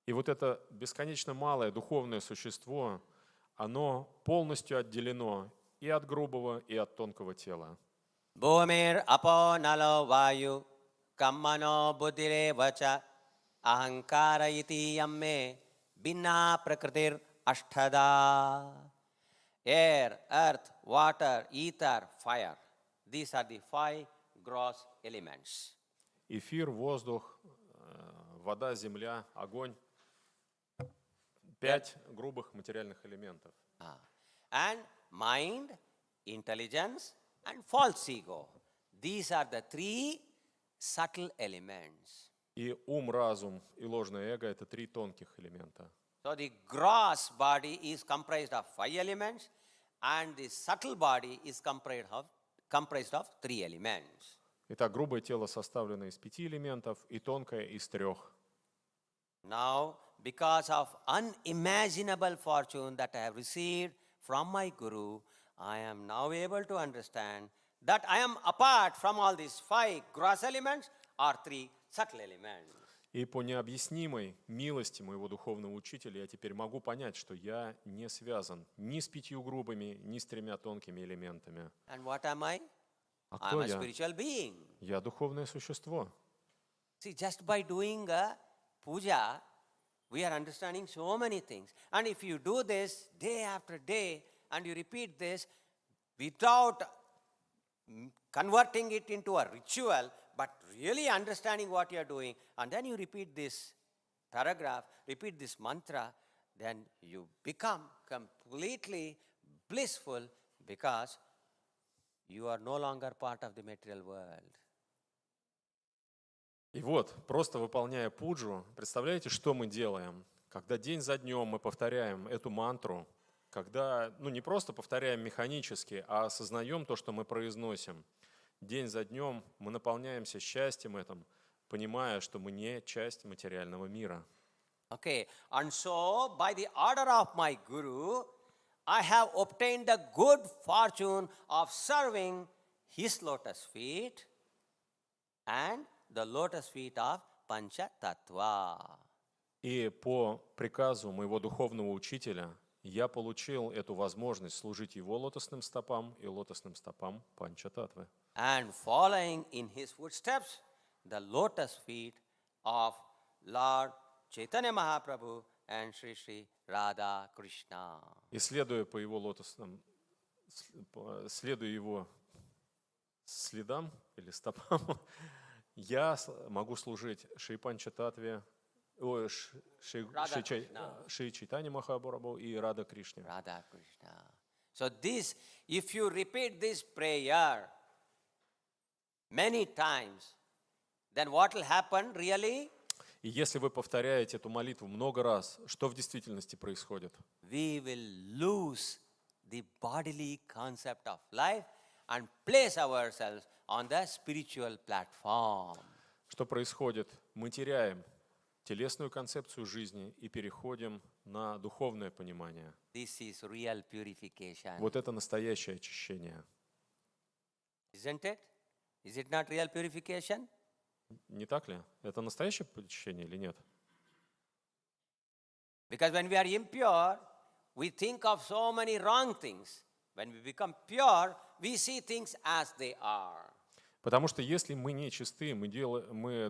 И вот это бесконечно малое духовное существо, оно полностью отделено и от грубого, и от тонкого тела. Bhumir apo nalo vayu kammano buddhire vacha ahankara iti yamme binna prakritir ashtada. Air, earth, water, ether, fire. These are the 5 gross elements. Эфир, воздух, вода, земля, огонь. 5 грубых материальных элементов. And mind, intelligence, and false ego. These are the 3 subtle elements. И ум, разум и ложное эго – это 3 тонких элемента. So the gross body is comprised of 5 elements, and the subtle body is comprised of 3 elements. Итак, грубое тело составлено из 5 элементов и тонкое из 3. Now, because of unimaginable fortune that I have received from my Guru, I am now able to understand that I am apart from all these 5 gross elements or 3 subtle elements. И по необъяснимой милости моего духовного учителя я теперь могу понять, что я не связан ни с 5 грубыми, ни с 3 тонкими элементами. And what am I? А I am кто a я? spiritual being. Я духовное существо. See, just by doing a puja, we are understanding so many things. And if you do this day after day, and you repeat this without converting it into a ritual, but really understanding what you are doing, and then you repeat this paragraph, repeat this mantra, then you become completely blissful because you are no longer part of the material world. И вот, просто выполняя пуджу, представляете, что мы делаем? Когда день за днем мы повторяем эту мантру, когда, ну, не просто повторяем механически, а осознаем то, что мы произносим. День за днем мы наполняемся счастьем этим, понимая, что мы не часть материального мира. Okay, and so by the order of my Guru, I have obtained the good fortune of serving his lotus feet and the lotus feet of Pancha Tattva. И по приказу моего духовного учителя я получил эту возможность служить его лотосным стопам и лотосным стопам Панчататвы. And following in his footsteps, the lotus feet of Lord Chaitanya Mahaprabhu and Sri Sri Radha Krishna. И следуя по его лотосным, следуя его следам или стопам, я могу служить Шри Панчататве, Шри Чайтанья Махапрабху и Рада Кришне. Radha Krishna. So this, if you repeat this prayer many times, then what will happen really? И если вы повторяете эту молитву много раз, что в действительности происходит? We will lose the bodily concept of life and place ourselves on the spiritual platform. Что происходит? Мы теряем телесную концепцию жизни и переходим на духовное понимание. This is real purification. Вот это настоящее очищение. Isn't it? Is it not real purification? Не так ли? Это настоящее очищение или нет? Because when we are impure, we think of so many wrong things. When we become pure, we see things as they are. Потому что если мы не чисты, мы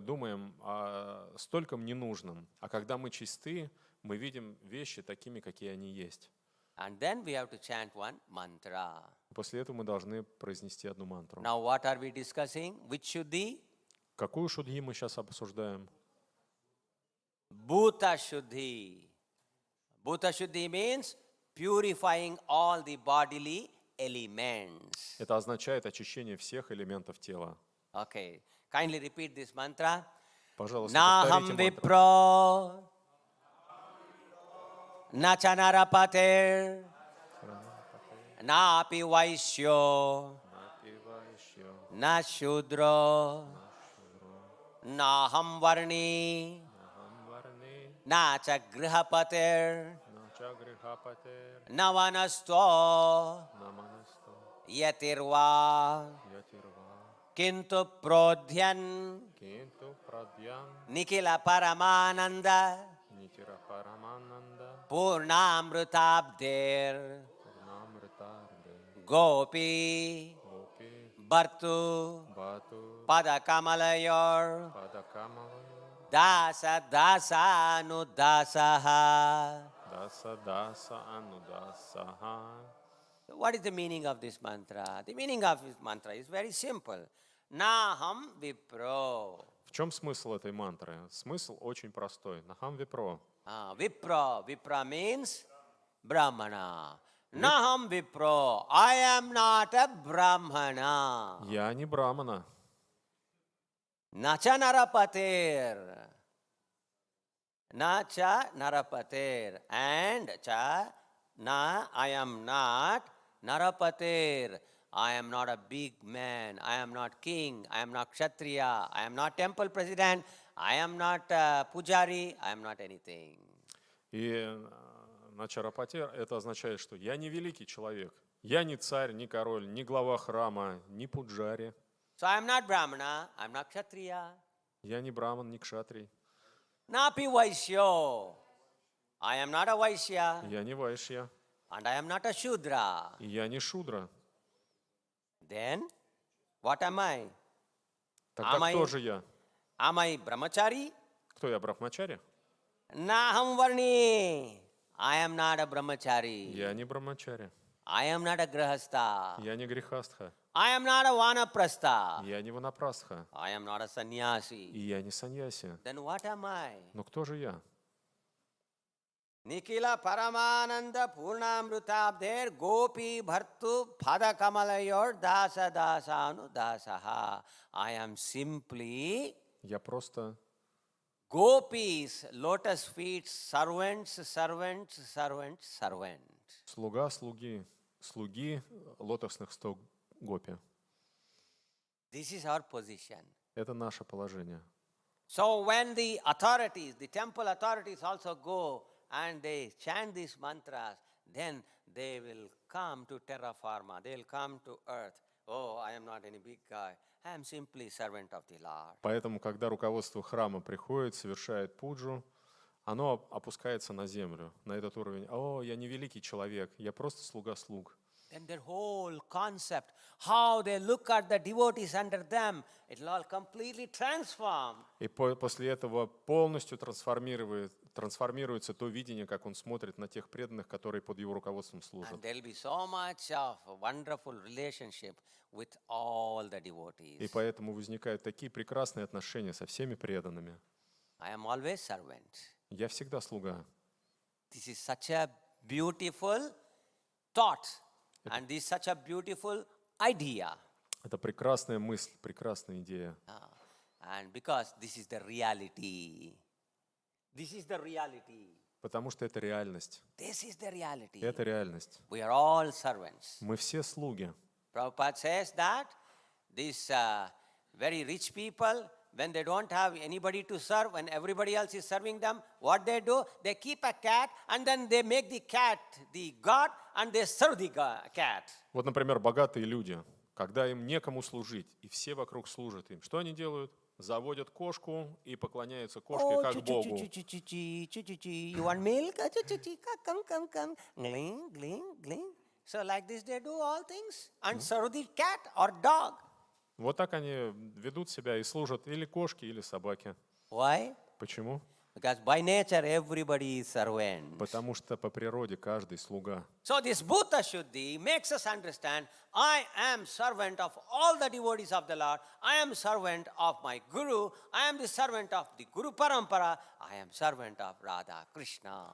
думаем о стольком ненужном. А когда мы чисты, мы видим вещи такими, какие они есть. And then we have to chant one mantra. После этого мы должны произнести одну мантру. Now what are we discussing? Which Shuddhi? Какую шудхи мы сейчас обсуждаем? Bhuta Shuddhi. Bhuta Shuddhi means purifying all the bodily elements. Это означает очищение всех элементов тела. Okay. Kindly repeat this mantra. Пожалуйста, Naham повторите мантру. vipro na chanarapater na api vaishyo na shudro na ham varni na cha grihapater na vanasto yatirva kintu prodhyan Nikila Paramananda Purnamrutabder Gopi Bhartu Padakamalayor Dasa Dasa Anudasaha. What is the meaning of this mantra? The meaning of this mantra is very simple. Naham Vipro. В чем смысл этой мантры? Смысл очень простой. Нахам випро. Vipra. Vipra means Brahmana. Naham Vipro. I am not a Brahmana. Я не брамана. Nacha Narapater. Nacha Narapater. And cha, na, I am not Narapater. I am not a big man. I am not king. I am not kshatriya. I am not temple president. I am not pujari. I am not anything. И начарапатер это означает, что я не великий человек. Я не царь, не король, не глава храма, не пуджари. So I am not Brahmana. I am not kshatriya. Я не браман, не кшатрий. Napi vaishyo. I am not a vaishya. Я не вайшья. And I am not a shudra. И я не шудра. Then, what am I? Тогда кто же я? Am I brahmachari? Кто я, брахмачари? Naham varni. I am not a brahmachari. Я не брахмачари. I am not a grahastha. Я не грехастха. I am not a vanaprastha. Я не ванапрастха. I am not a sannyasi. И я не саньяси. Then what am I? Но кто же я? Nikila Paramananda Purnamrutabder Gopi Bhartu Pada Kamalayor Dasa Dasanu Dasaha. I am simply Я просто Gopis, lotus feet, servant. Слуга слуги лотосных стоп гопи. This is our position. Это наше положение. So when the authorities, the temple authorities also go and they chant these mantras, then they will come to terra firma, they will come to earth. Oh, I am not any big guy, I am simply servant of the Lord. Поэтому, когда руководство храма приходит, совершает пуджу, оно опускается на землю, на этот уровень. О, я не великий человек, я просто слуга слуг. Then their whole concept, how they look at the devotees under them, it will all completely transform. И после этого полностью трансформируется то видение, как он смотрит на тех преданных, которые под его руководством служат. And there will be so much of a wonderful relationship with all the devotees. И поэтому возникают такие прекрасные отношения со всеми преданными. I am always servant. Я всегда слуга. This is such a beautiful thought. And this is such a beautiful idea. Это прекрасная мысль, прекрасная идея. And because this is the reality. This is the reality. Потому что это реальность. This is the reality. Это реальность. We are all servants. Мы все слуги. Prabhupada says that these very rich people, when they don't have anybody to serve, when everybody else is serving them, what they do? They keep a cat and then they make the cat the god and they serve the cat. Вот, например, богатые люди, когда им некому служить, и все вокруг служат им, что они делают? Заводят кошку и поклоняются кошке как Богу. You want milk? Come. Gling. So like this they do all things and serve the cat or dog. Вот так они ведут себя и служат или кошке, или собаке. Why? Почему? Because by nature everybody is servant. Потому что по природе каждый слуга. So this Bhuta Shuddhi makes us understand, I am servant of all the devotees of the Lord, I am servant of my Guru, I am the servant of the Guru Parampara, I am servant of Radha Krishna.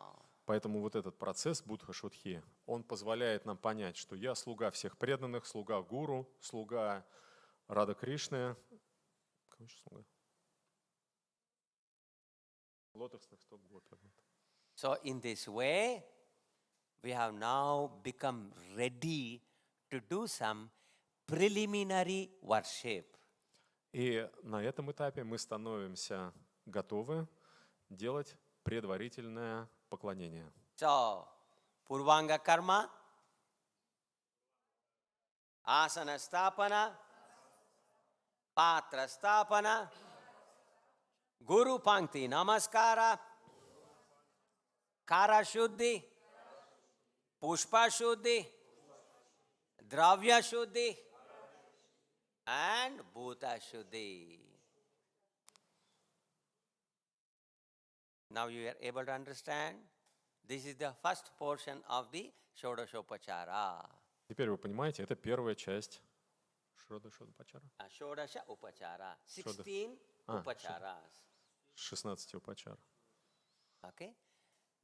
Поэтому вот этот процесс Будха-шудхи, он позволяет нам понять, что я слуга всех преданных, слуга Гуру, слуга Рада Кришны. Кого еще слуга? Лотосных стоп гопи. So in this way, we have now become ready to do some preliminary worship. И на этом этапе мы становимся готовы делать предварительное поклонение. So, Purvanga Karma, Asana Stapana, Patra Stapana, Guru Pankti Namaskara, Kara Shuddhi, Pushpa Shuddhi, Dravya Shuddhi, and Bhuta Shuddhi. Now you are able to understand? This is the first portion of the Shodashopachara. Теперь вы понимаете, это первая часть Шодашопачара. Shodasha Upachara. 16 Upacharas. 16 упачар. Okay?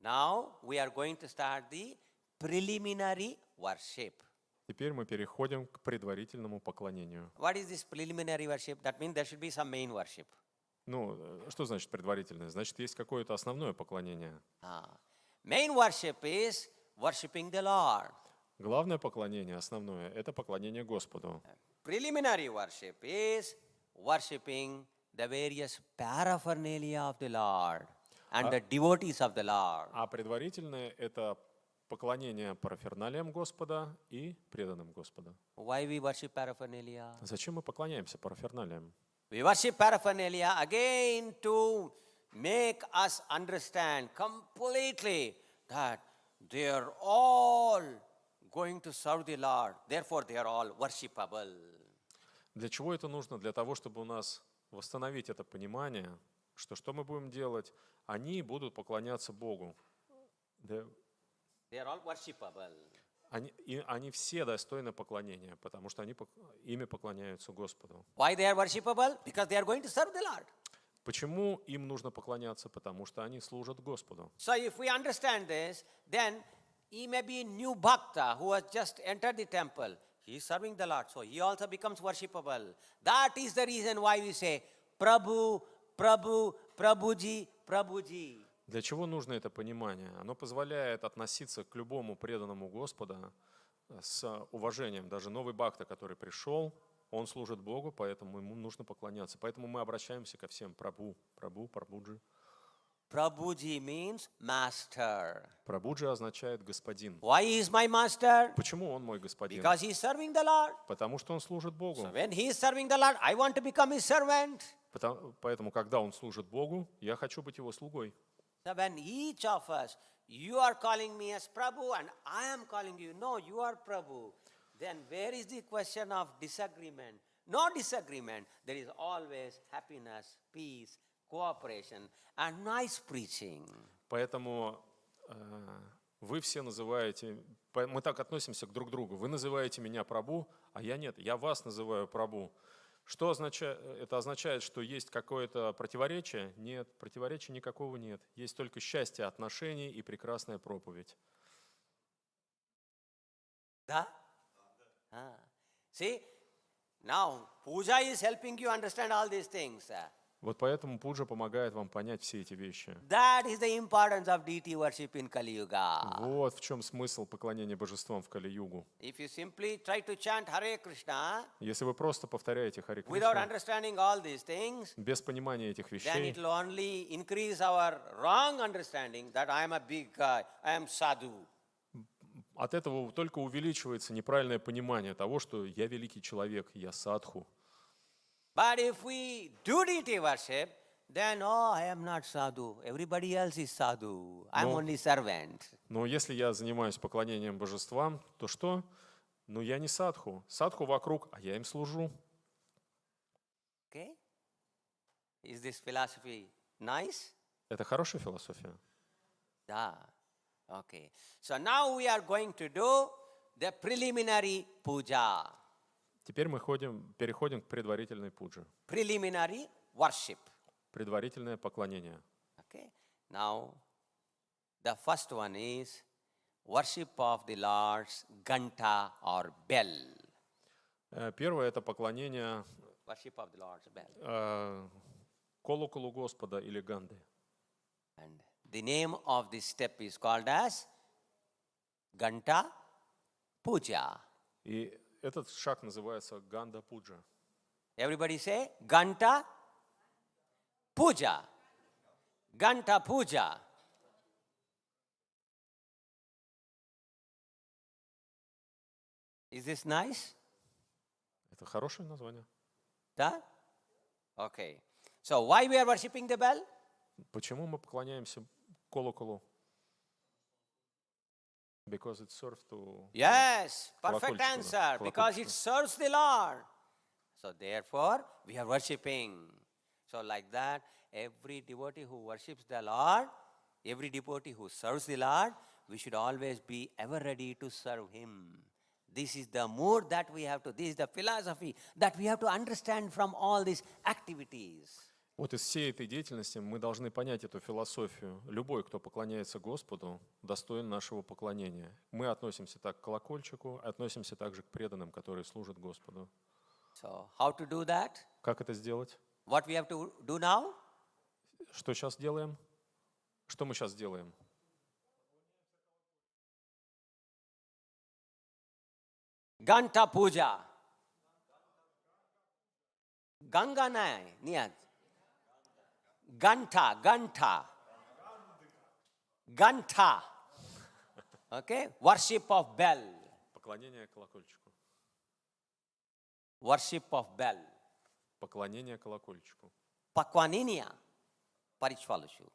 Now we are going to start the preliminary worship. Теперь мы переходим к предварительному поклонению. What is this preliminary worship? That means there should be some main worship. Ну, что значит предварительное? Значит, есть какое-то основное поклонение. Main worship is worshiping the Lord. Главное поклонение, основное, это поклонение Господу. Preliminary worship is worshiping the various paraphernalia of the Lord and the devotees of the Lord. А предварительное – это поклонение параферналиям Господа и преданным Господа. Why we worship paraphernalia? Зачем мы поклоняемся параферналиям? We worship paraphernalia again to make us understand completely that they are all going to serve the Lord. Therefore, they are all worshipable. Для чего это нужно? Для того, чтобы у нас восстановить это понимание, что мы будем делать? Они будут поклоняться Богу. They are all worshipable. Они все достойны поклонения, потому что они ими поклоняются Господу. Why they are worshipable? Because they are going to serve the Lord. Почему им нужно поклоняться? Потому что они служат Господу. So if we understand this, then he may be a new bhakta who has just entered the temple. He is serving the Lord, so he also becomes worshipable. That is the reason why we say, Prabhu, Prabhu, Prabhuji, Prabhuji. Для чего нужно это понимание? Оно позволяет относиться к любому преданному Господа с уважением. Даже новый бхакта, который пришел, он служит Богу, поэтому ему нужно поклоняться. Поэтому мы обращаемся ко всем Прабху, Прабхуджи. Prabhuji means master. Прабхуджи означает господин. Why he is my master? Почему он мой господин? Because he is serving the Lord. Потому что он служит Богу. So when he is serving the Lord, I want to become his servant. Поэтому, когда он служит Богу, я хочу быть его слугой. So when each of us, you are calling me as Prabhu and I am calling you, no, you are Prabhu, then where is the question of disagreement? No disagreement. There is always happiness, peace, cooperation and nice preaching. Поэтому вы все называете, мы так относимся друг к другу. Вы называете меня Прабху, а я нет. Я вас называю Прабху. Что означает? Это означает, что есть какое-то противоречие? Нет, противоречия никакого нет. Есть только счастье отношений и прекрасная проповедь. Да? See, now puja is helping you understand all these things. Вот поэтому пуджа помогает вам понять все эти вещи. That is the importance of deity worship in Kali Yuga. Вот в чем смысл поклонения божествам в Кали-югу. If you simply try to chant Hare Krishna Если вы просто повторяете Харе without Кришна, understanding all these things, без понимания этих then вещей, it will only increase our wrong understanding that I am a big guy, I am sadhu. от этого только увеличивается неправильное понимание того, что я великий человек, я садху. But if we do deity worship, then, oh, I am not sadhu. Everybody else is sadhu. I am only servant. Но если я занимаюсь поклонением божествам, то что? Ну, я не садху. Садху вокруг, а я им служу. Okay? Is this philosophy nice? Это хорошая философия? Yeah. Okay. So now we are going to do the preliminary puja. Теперь мы переходим к предварительной пудже. Preliminary worship. Предварительное поклонение. Okay. Now, the first one is worship of the Lord's ganta or bell. Первое – это поклонение Worship of the Lord's bell. колоколу Господа или ганды. And the name of this step is called as ganta puja. И этот шаг называется ганда пуджа. Everybody say ganta puja. Ganta puja. Is this nice? Это хорошее название. Да? Okay. So why we are worshipping the bell? Почему мы поклоняемся колоколу? Because it serves to... Yes, perfect Колокольчику, answer. да, Because it колокольчику. serves the Lord. So therefore, we are worshipping. So like that, every devotee who worships the Lord, every devotee who serves the Lord, we should always be ever ready to serve Him. This is the mood that we have to, this is the philosophy that we have to understand from all these activities. Вот из всей этой деятельности мы должны понять эту философию. Любой, кто поклоняется Господу, достоин нашего поклонения. Мы относимся так к колокольчику, относимся также к преданным, которые служат Господу. So how to do that? Как это сделать? What we have to do now? Что сейчас делаем? Что мы сейчас делаем? Ganta puja. Ganga nahi, niyat. Ganta, ganta. Ganta. Okay? Worship of bell. Поклонение колокольчику. Worship of bell. Поклонение колокольчику. Pakwaniniya. Parishvalushu.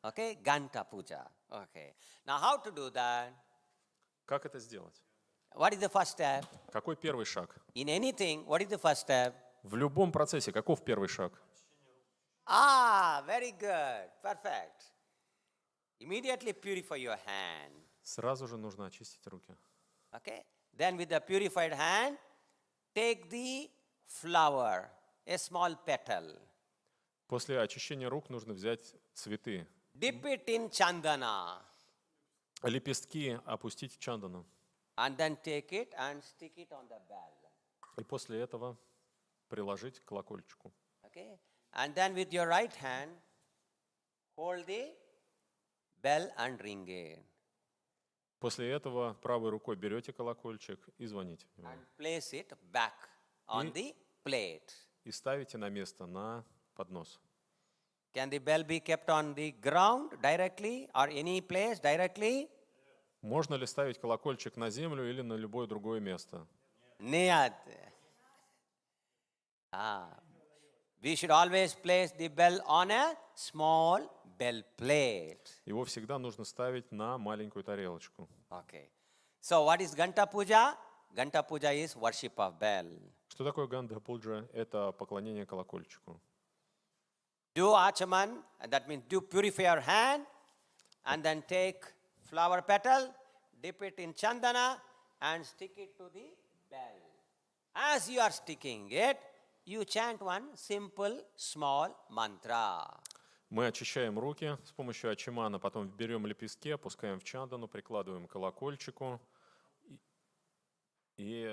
Okay? Ganta puja. Okay. Now how to do that? Как это сделать? What is the first step? Какой первый шаг? In anything, what is the first step? В любом процессе каков первый шаг? Ah, very good. Perfect. Immediately purify your hand. Сразу же нужно очистить руки. Okay? Then with the purified hand, take the flower, a small petal. После очищения рук нужно взять цветы. Dip it in chandana. Лепестки опустить в чандану. And then take it and stick it on the bell. И после этого приложить к колокольчику. Okay? And then with your right hand, hold the bell and ring it. После этого правой рукой берете колокольчик и звоните в него. And place it back on the plate. И ставите на место на поднос. Can the bell be kept on the ground directly or any place directly? Можно ли ставить колокольчик на землю или на любое другое место? Niyat. We should always place the bell on a small bell plate. Его всегда нужно ставить на маленькую тарелочку. Okay. So what is Ganta Puja? Ganta Puja is worship of bell. Что такое ганда пуджа? Это поклонение колокольчику. Do achaman, and that means do purify your hand, and then take flower petal, dip it in chandana, and stick it to the bell. As you are sticking it, you chant one simple small mantra. Мы очищаем руки с помощью ачимана, потом берем лепестки, опускаем в чандану, прикладываем к колокольчику и,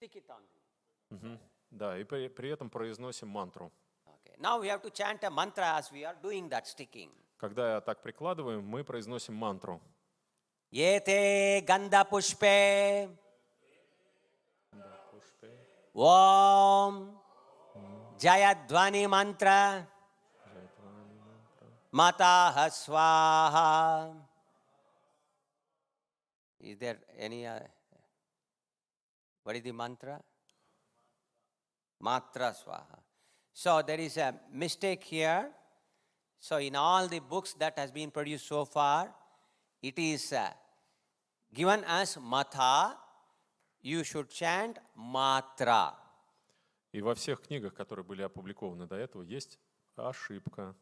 Stick it on. да, и при этом произносим мантру. Okay. Now we have to chant a mantra as we are doing that sticking. Когда так прикладываем, мы произносим мантру. Yete ganda pushpe Om Jayadvani mantra Mata Swaha. Is there any what is the mantra? Matra Swaha. So there is a mistake here. So in all the books that has been produced so far, it is given as Matha. You should chant Matra. И во всех книгах, которые были опубликованы до этого, есть ошибка.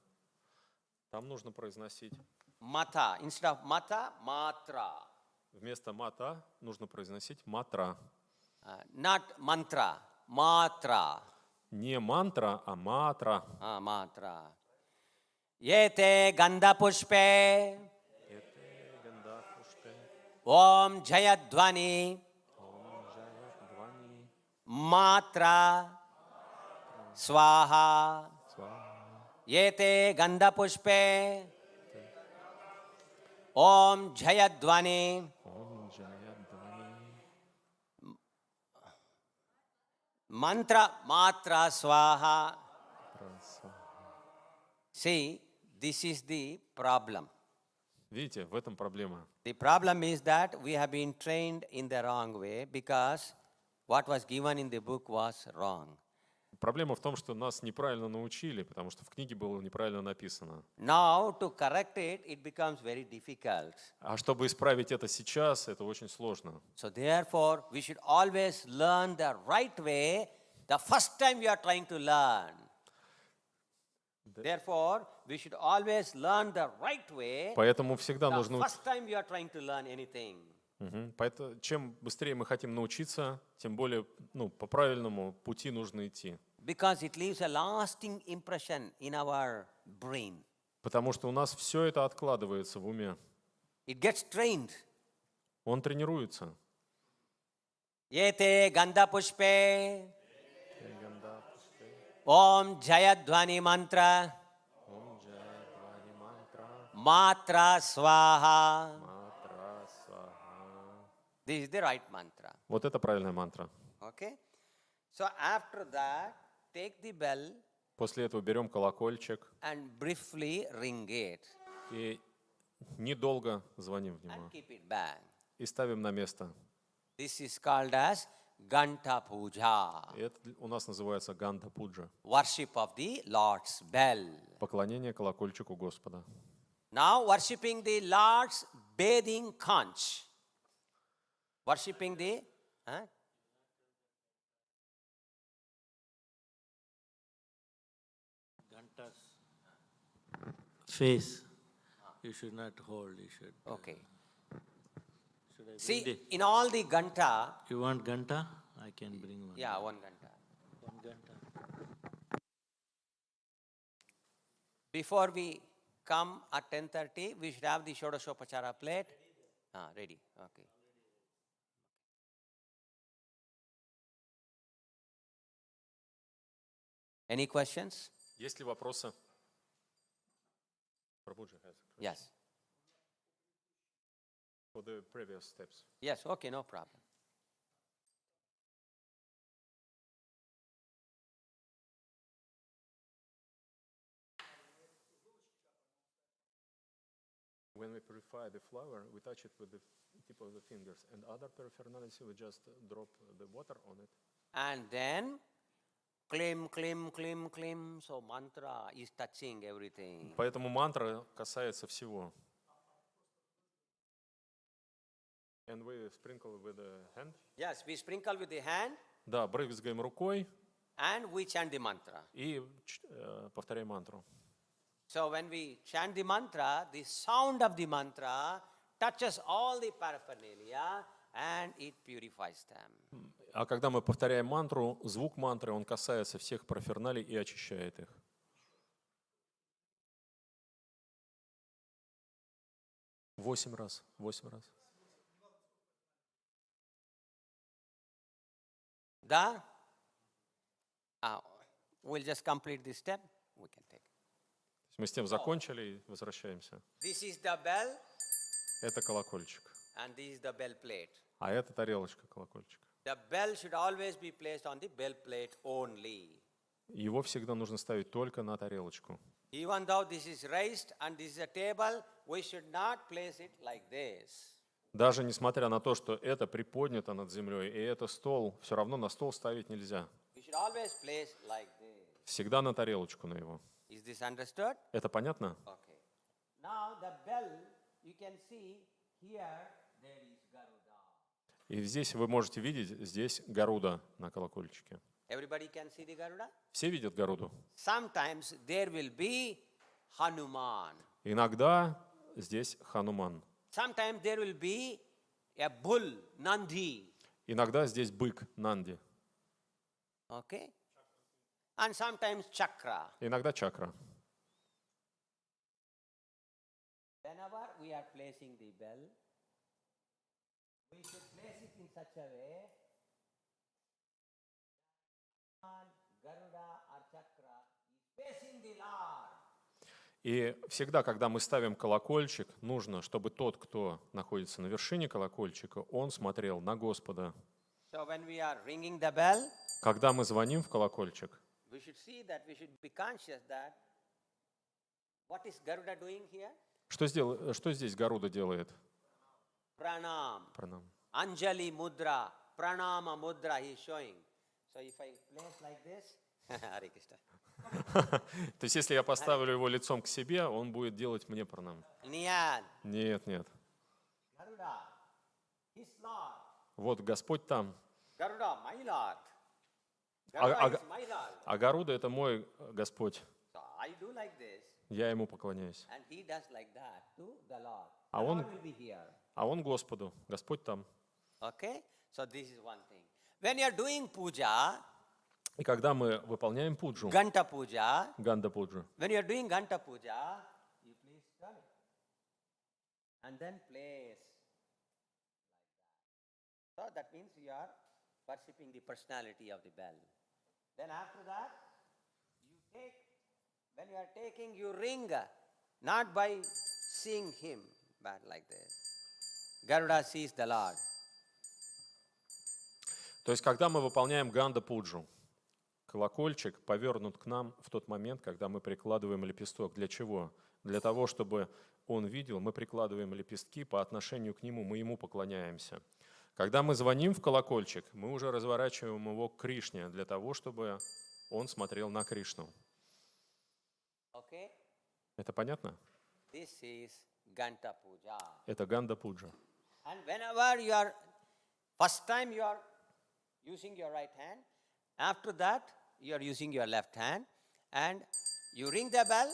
Там нужно произносить. Matha. Instead of Matha, Matra. Вместо мата нужно произносить матра. Not mantra, Matra. Не мантра, а матра. Matra. Yete ganda pushpe Om Jayadvani Matra Swaha. Yete ganda pushpe Om Jayadvani Mantra Matra Swaha. See, this is the problem. Видите, в этом проблема. The problem is that we have been trained in the wrong way because what was given in the book was wrong. Проблема в том, что нас неправильно научили, потому что в книге было неправильно написано. Now to correct it, it becomes very difficult. А чтобы исправить это сейчас, это очень сложно. So therefore, we should always learn the right way the first time we are trying to learn. Therefore, we should always learn the right way Поэтому всегда the нужно... first time we are trying to learn anything. Поэтому, чем быстрее мы хотим научиться, тем более по правильному пути нужно идти. Because it leaves a lasting impression in our brain. Потому что у нас все это откладывается в уме. It gets trained. Он тренируется. Yete ganda pushpe Om Jayadvani mantra Matra Swaha. This is the right mantra. Вот это правильная мантра. Okay? So after that, take the bell После этого берем колокольчик and briefly ring it и недолго звоним в него. and keep it back. И ставим на место. This is called as Ganta Puja, И это у нас называется ганда пуджа. worship of the Lord's bell. Поклонение колокольчику Господа. Now worshipping the Lord's bathing conch. Worshipping the Ganta's face, you should not hold, you should. okay. Should I bring See, in all the Ganta, You want Ganta? I can bring one. yeah, one Ganta. One Ganta. Before we come at 10:30, we should have the Shodashopachara plate. Ready, okay. Any questions? Есть ли вопросы? Prabhuji has a question. Yes. For the previous steps. Yes, okay, no problem. When we purify the flower, we touch it with the tip of the fingers, and other paraphernalia, we just drop the water on it. And then klim, klim, klim, klim. So mantra is touching everything. Поэтому мантра касается всего. And we sprinkle with the hand. Yes, we sprinkle with the hand Да, брызгаем рукой and we chant the mantra. и повторяем мантру. So when we chant the mantra, the sound of the mantra touches all the paraphernalia and it purifies them. А когда мы повторяем мантру, звук мантры, он касается всех параферналий и очищает их. Восемь раз. Da? We'll just complete this step. We can take it. Мы с тем закончили и возвращаемся. This is the bell Это колокольчик. and this is the bell plate. А это тарелочка колокольчика. The bell should always be placed on the bell plate only. Его всегда нужно ставить только на тарелочку. Even though this is raised and this is a table, we should not place it like this. Даже несмотря на то, что это приподнято над землей, и это стол, все равно на стол ставить нельзя. We should always place like this. Всегда на тарелочку на его. Is this understood? Это понятно? Okay. Now the bell, you can see here there is Garuda. И здесь вы можете видеть, здесь Гаруда на колокольчике. Everybody can see the Garuda? Все видят Гаруду? Sometimes there will be Hanuman. Иногда здесь Хануман. Sometimes there will be a bull, Nandi. Иногда здесь бык Нанди. Okay? And sometimes chakra. Иногда чакра. Whenever we are placing the bell, we should place it in such a way that Garuda or chakra is facing the Lord. И всегда, когда мы ставим колокольчик, нужно, чтобы тот, кто находится на вершине колокольчика, он смотрел на Господа. So when we are ringing the bell, Когда мы звоним в колокольчик, we should see that we should be conscious that what is Garuda doing here? что здесь Гаруда делает? Pranam. Пранам. Anjali mudra, pranama mudra he is showing. So if I place like this, Hare Krishna. То есть, если я поставлю его лицом к себе, он будет делать мне пранам. Niyad, Нет. Garuda, his Lord. Вот Господь там. Garuda, my Lord. А- Garuda а- is my Lord. А Гаруда — это мой Господь. So I do like this, Я ему поклоняюсь. and he does like that to the Lord. А The он- Lord will be here. А он Господу. Господь там. Okay? So this is one thing. When you are doing puja, И когда мы выполняем пуджу, Ganta puja, ганда пуджу, when you are doing Ganta puja, you please turn it. And then place like that. So that means you are worshipping the personality of the bell. Then after that, you take, when you are taking, you ring, not by seeing him, but like this. Garuda sees the Lord. То есть, когда мы выполняем ганда пуджу, колокольчик повернут к нам в тот момент, когда мы прикладываем лепесток. Для чего? Для того, чтобы он видел, мы прикладываем лепестки по отношению к нему, мы ему поклоняемся. Когда мы звоним в колокольчик, мы уже разворачиваем его к Кришне, для того, чтобы он смотрел на Кришну. Okay? Это понятно? This is Ganta puja. Это ганда пуджа. And whenever you are, first time you are using your right hand, after that you are using your left hand, and you ring the bell,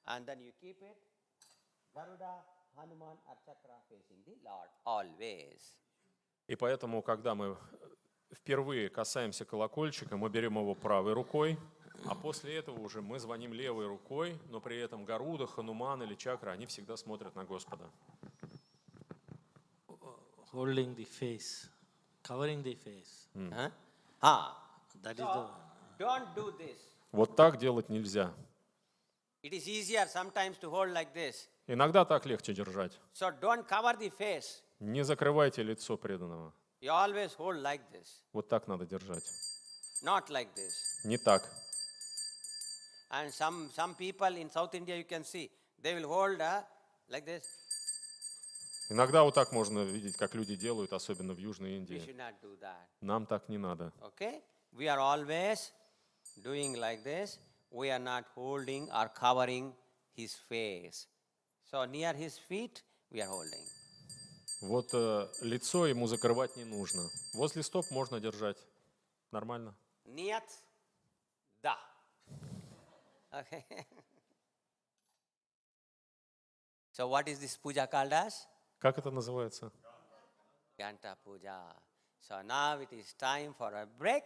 and then you keep it, Garuda, Hanuman or Chakra facing the Lord, always. И поэтому, когда мы впервые касаемся колокольчика, мы берем его правой рукой, а после этого уже мы звоним левой рукой, но при этом Гаруда, Хануман или Чакра, они всегда смотрят на Господа. Holding the face, covering the face. Huh? That is So, the don't do this. Вот так делать нельзя. It is easier sometimes to hold like this. Иногда так легче держать. So don't cover the face. Не закрывайте лицо преданного. You always hold like this, Вот так надо держать. not like this. Не так. And some people in South India, you can see, they will hold like this. Иногда вот так можно видеть, как люди делают, особенно в Южной We Индии. should not do that. Нам так не надо. Okay? We are always doing like this. We are not holding or covering his face. So near his feet, we are holding. Вот лицо ему закрывать не нужно. Возле стоп можно держать. Нормально. Niyat, da. Okay. So what is this puja called as? Как это называется? Ganta puja. So now it is time for a break.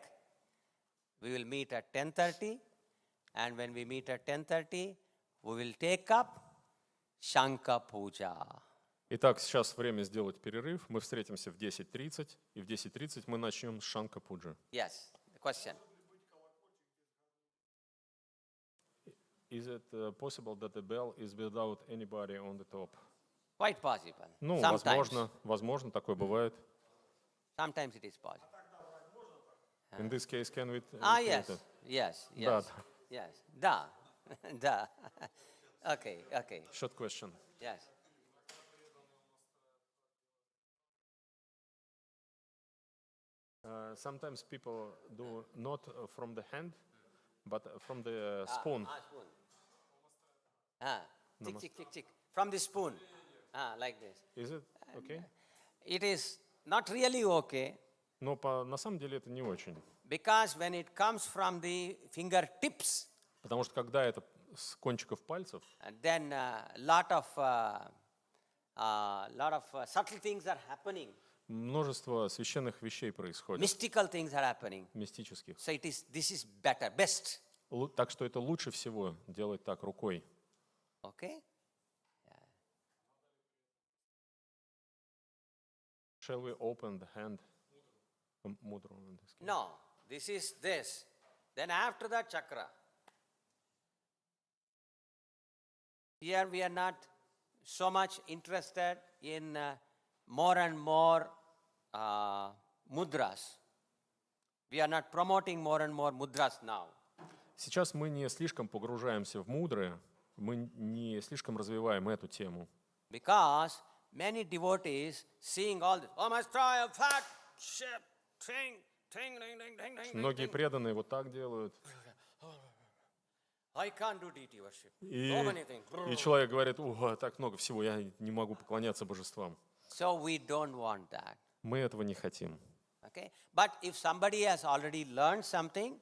We will meet at 10:30. And when we meet at 10:30, we will take up Shankha puja. Итак, сейчас время сделать перерыв. Мы встретимся в 10:30. И в 10:30 мы начнем с Шанка Пуджи. Yes, the question. Is it possible that the bell is without anybody on the top? Quite possible. Ну, Sometimes. возможно, такое бывает. Sometimes it is possible. In this case, can we... Yes, yes, yes. Да. Yes, da, da. Okay, okay, Short question. yes. Sometimes people do not from the hand, but from the spoon. Spoon. Chick, chick, chick, chick. From the spoon. Like this. Is it okay? It is not really okay Но на самом деле это не очень. because when it comes from the fingertips, Потому что когда это с кончиков пальцев, then lot of subtle things are happening. множество священных вещей происходит, Mystical things are happening. мистических. So this is better, best. Так что это лучше всего делать так рукой. Okay? Shall we open the hand? Mudra in this case. No, this is this. Then after that, chakra. Here we are not so much interested in more and more mudras. We are not promoting more and more mudras now. Сейчас мы не слишком погружаемся в мудрые, мы не слишком развиваем эту тему. Because many devotees seeing all this, oh, must try a fat ship, ting, ting, ting, ting, ting, ting, Многие ting. преданные вот так делают. I can't do deity worship. И So many things. человек говорит, так много всего, я не могу поклоняться божествам. So we don't want that. Мы этого не хотим. Okay? But if somebody has already learned something,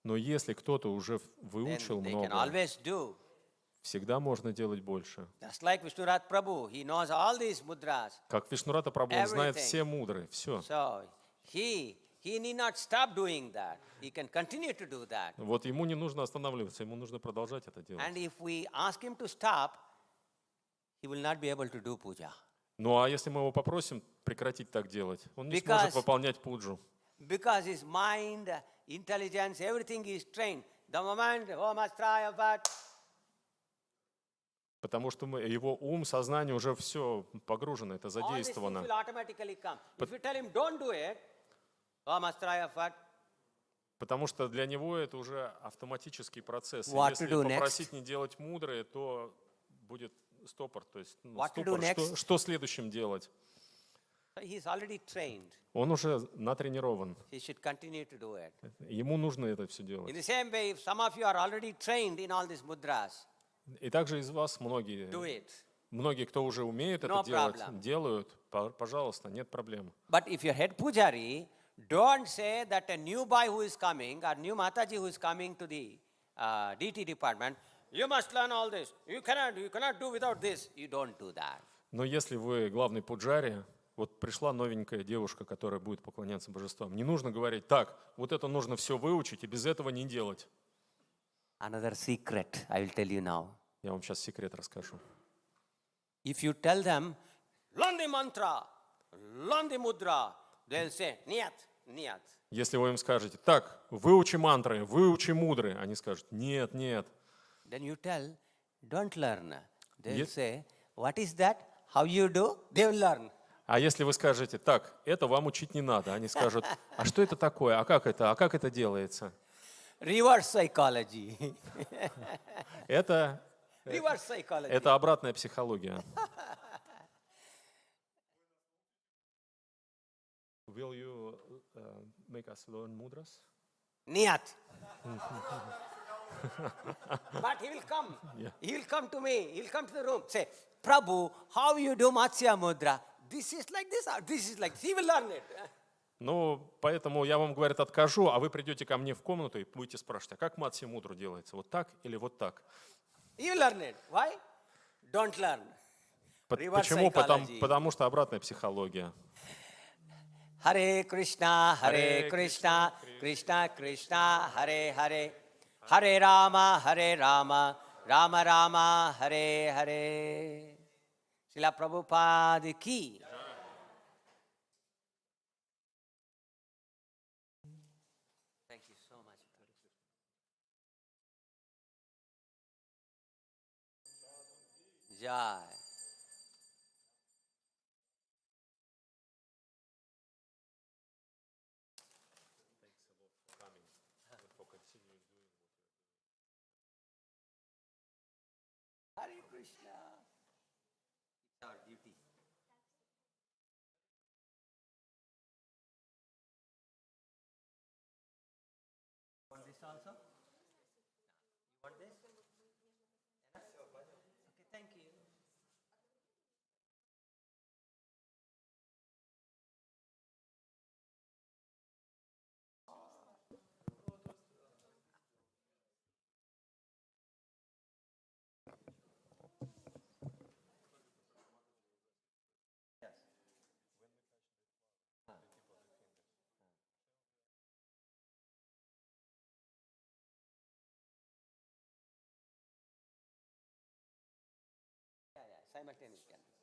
Но если кто-то уже then выучил they can много, always do. всегда можно делать больше. Just like Vishnurat Prabhu, he knows all these mudras. Как Вишнурата Прабху, он знает Everything. все мудрые, все. So he need not stop doing that. He can continue to do that. Вот ему не нужно останавливаться, ему нужно продолжать это делать. And if we ask him to stop, he will not be able to do puja. Ну а если мы его попросим прекратить так делать, он не Because- сможет выполнять пуджу. Because his mind, intelligence, everything is trained. The moment, oh, must try a but Потому что его ум, сознание уже все погружено, это all these things задействовано. will automatically come. If you tell him don't do it, oh, must try a but Потому что для него это уже автоматический процесс. И What to если do next? попросить не делать мудрое, то будет стопор. То есть What to do ступор. next? Что следующим делать? so he's already trained. Он уже натренирован. He should continue to do it. Ему нужно это все In делать. the same way, if some of you are already trained in all these mudras, И также из вас do многие, it. кто уже умеет No это делать, problem. делают. Пожалуйста, нет проблем. But if you're head pujari, don't say that a new boy who is coming or new Mataji who is coming to the DT department, you must learn all this. You cannot do without this. You don't do that. Но если вы главный пуджари, вот пришла новенькая девушка, которая будет поклоняться божествам, не нужно говорить, так, вот это нужно все выучить и без этого не делать. Another secret I will tell you now. Я вам сейчас секрет расскажу. If you tell them, learn the mantra, learn the mudra, they'll say, niyat, niyat. Если вы им скажете, так, выучи мантры, выучи мудры, они скажут, нет, нет. Then you tell, don't learn. They'll Yes. say, what is that? How you do? They will learn. А если вы скажете, так, это вам учить не надо, они скажут, а что это такое, а как это делается? Reverse psychology. Это Reverse psychology. Это обратная психология. Will you make us learn mudras? Niyat. But he will come. Yeah. He will come to me. He will come to the room. Say, Prabhu, how you do Matsya Mudra? This is like this, or this is like this. He will learn it. Ну, поэтому я вам, говорит, откажу, а вы придете ко мне в комнату и будете спрашивать, а как матси мудру делается? Вот так или вот так? He will learn it. Why? Don't learn. Reverse Почему? psychology. Потому что обратная психология. Hare Krishna, Krishna Krishna, Hare Hare. Hare Rama, Rama Rama, Hare Hare. Srila Prabhupada ki. Thank you so much. Jai. Hare Krishna. It's our duty. Want this also? You want this? Okay, thank you. Yes. Yeah, simultaneous can be.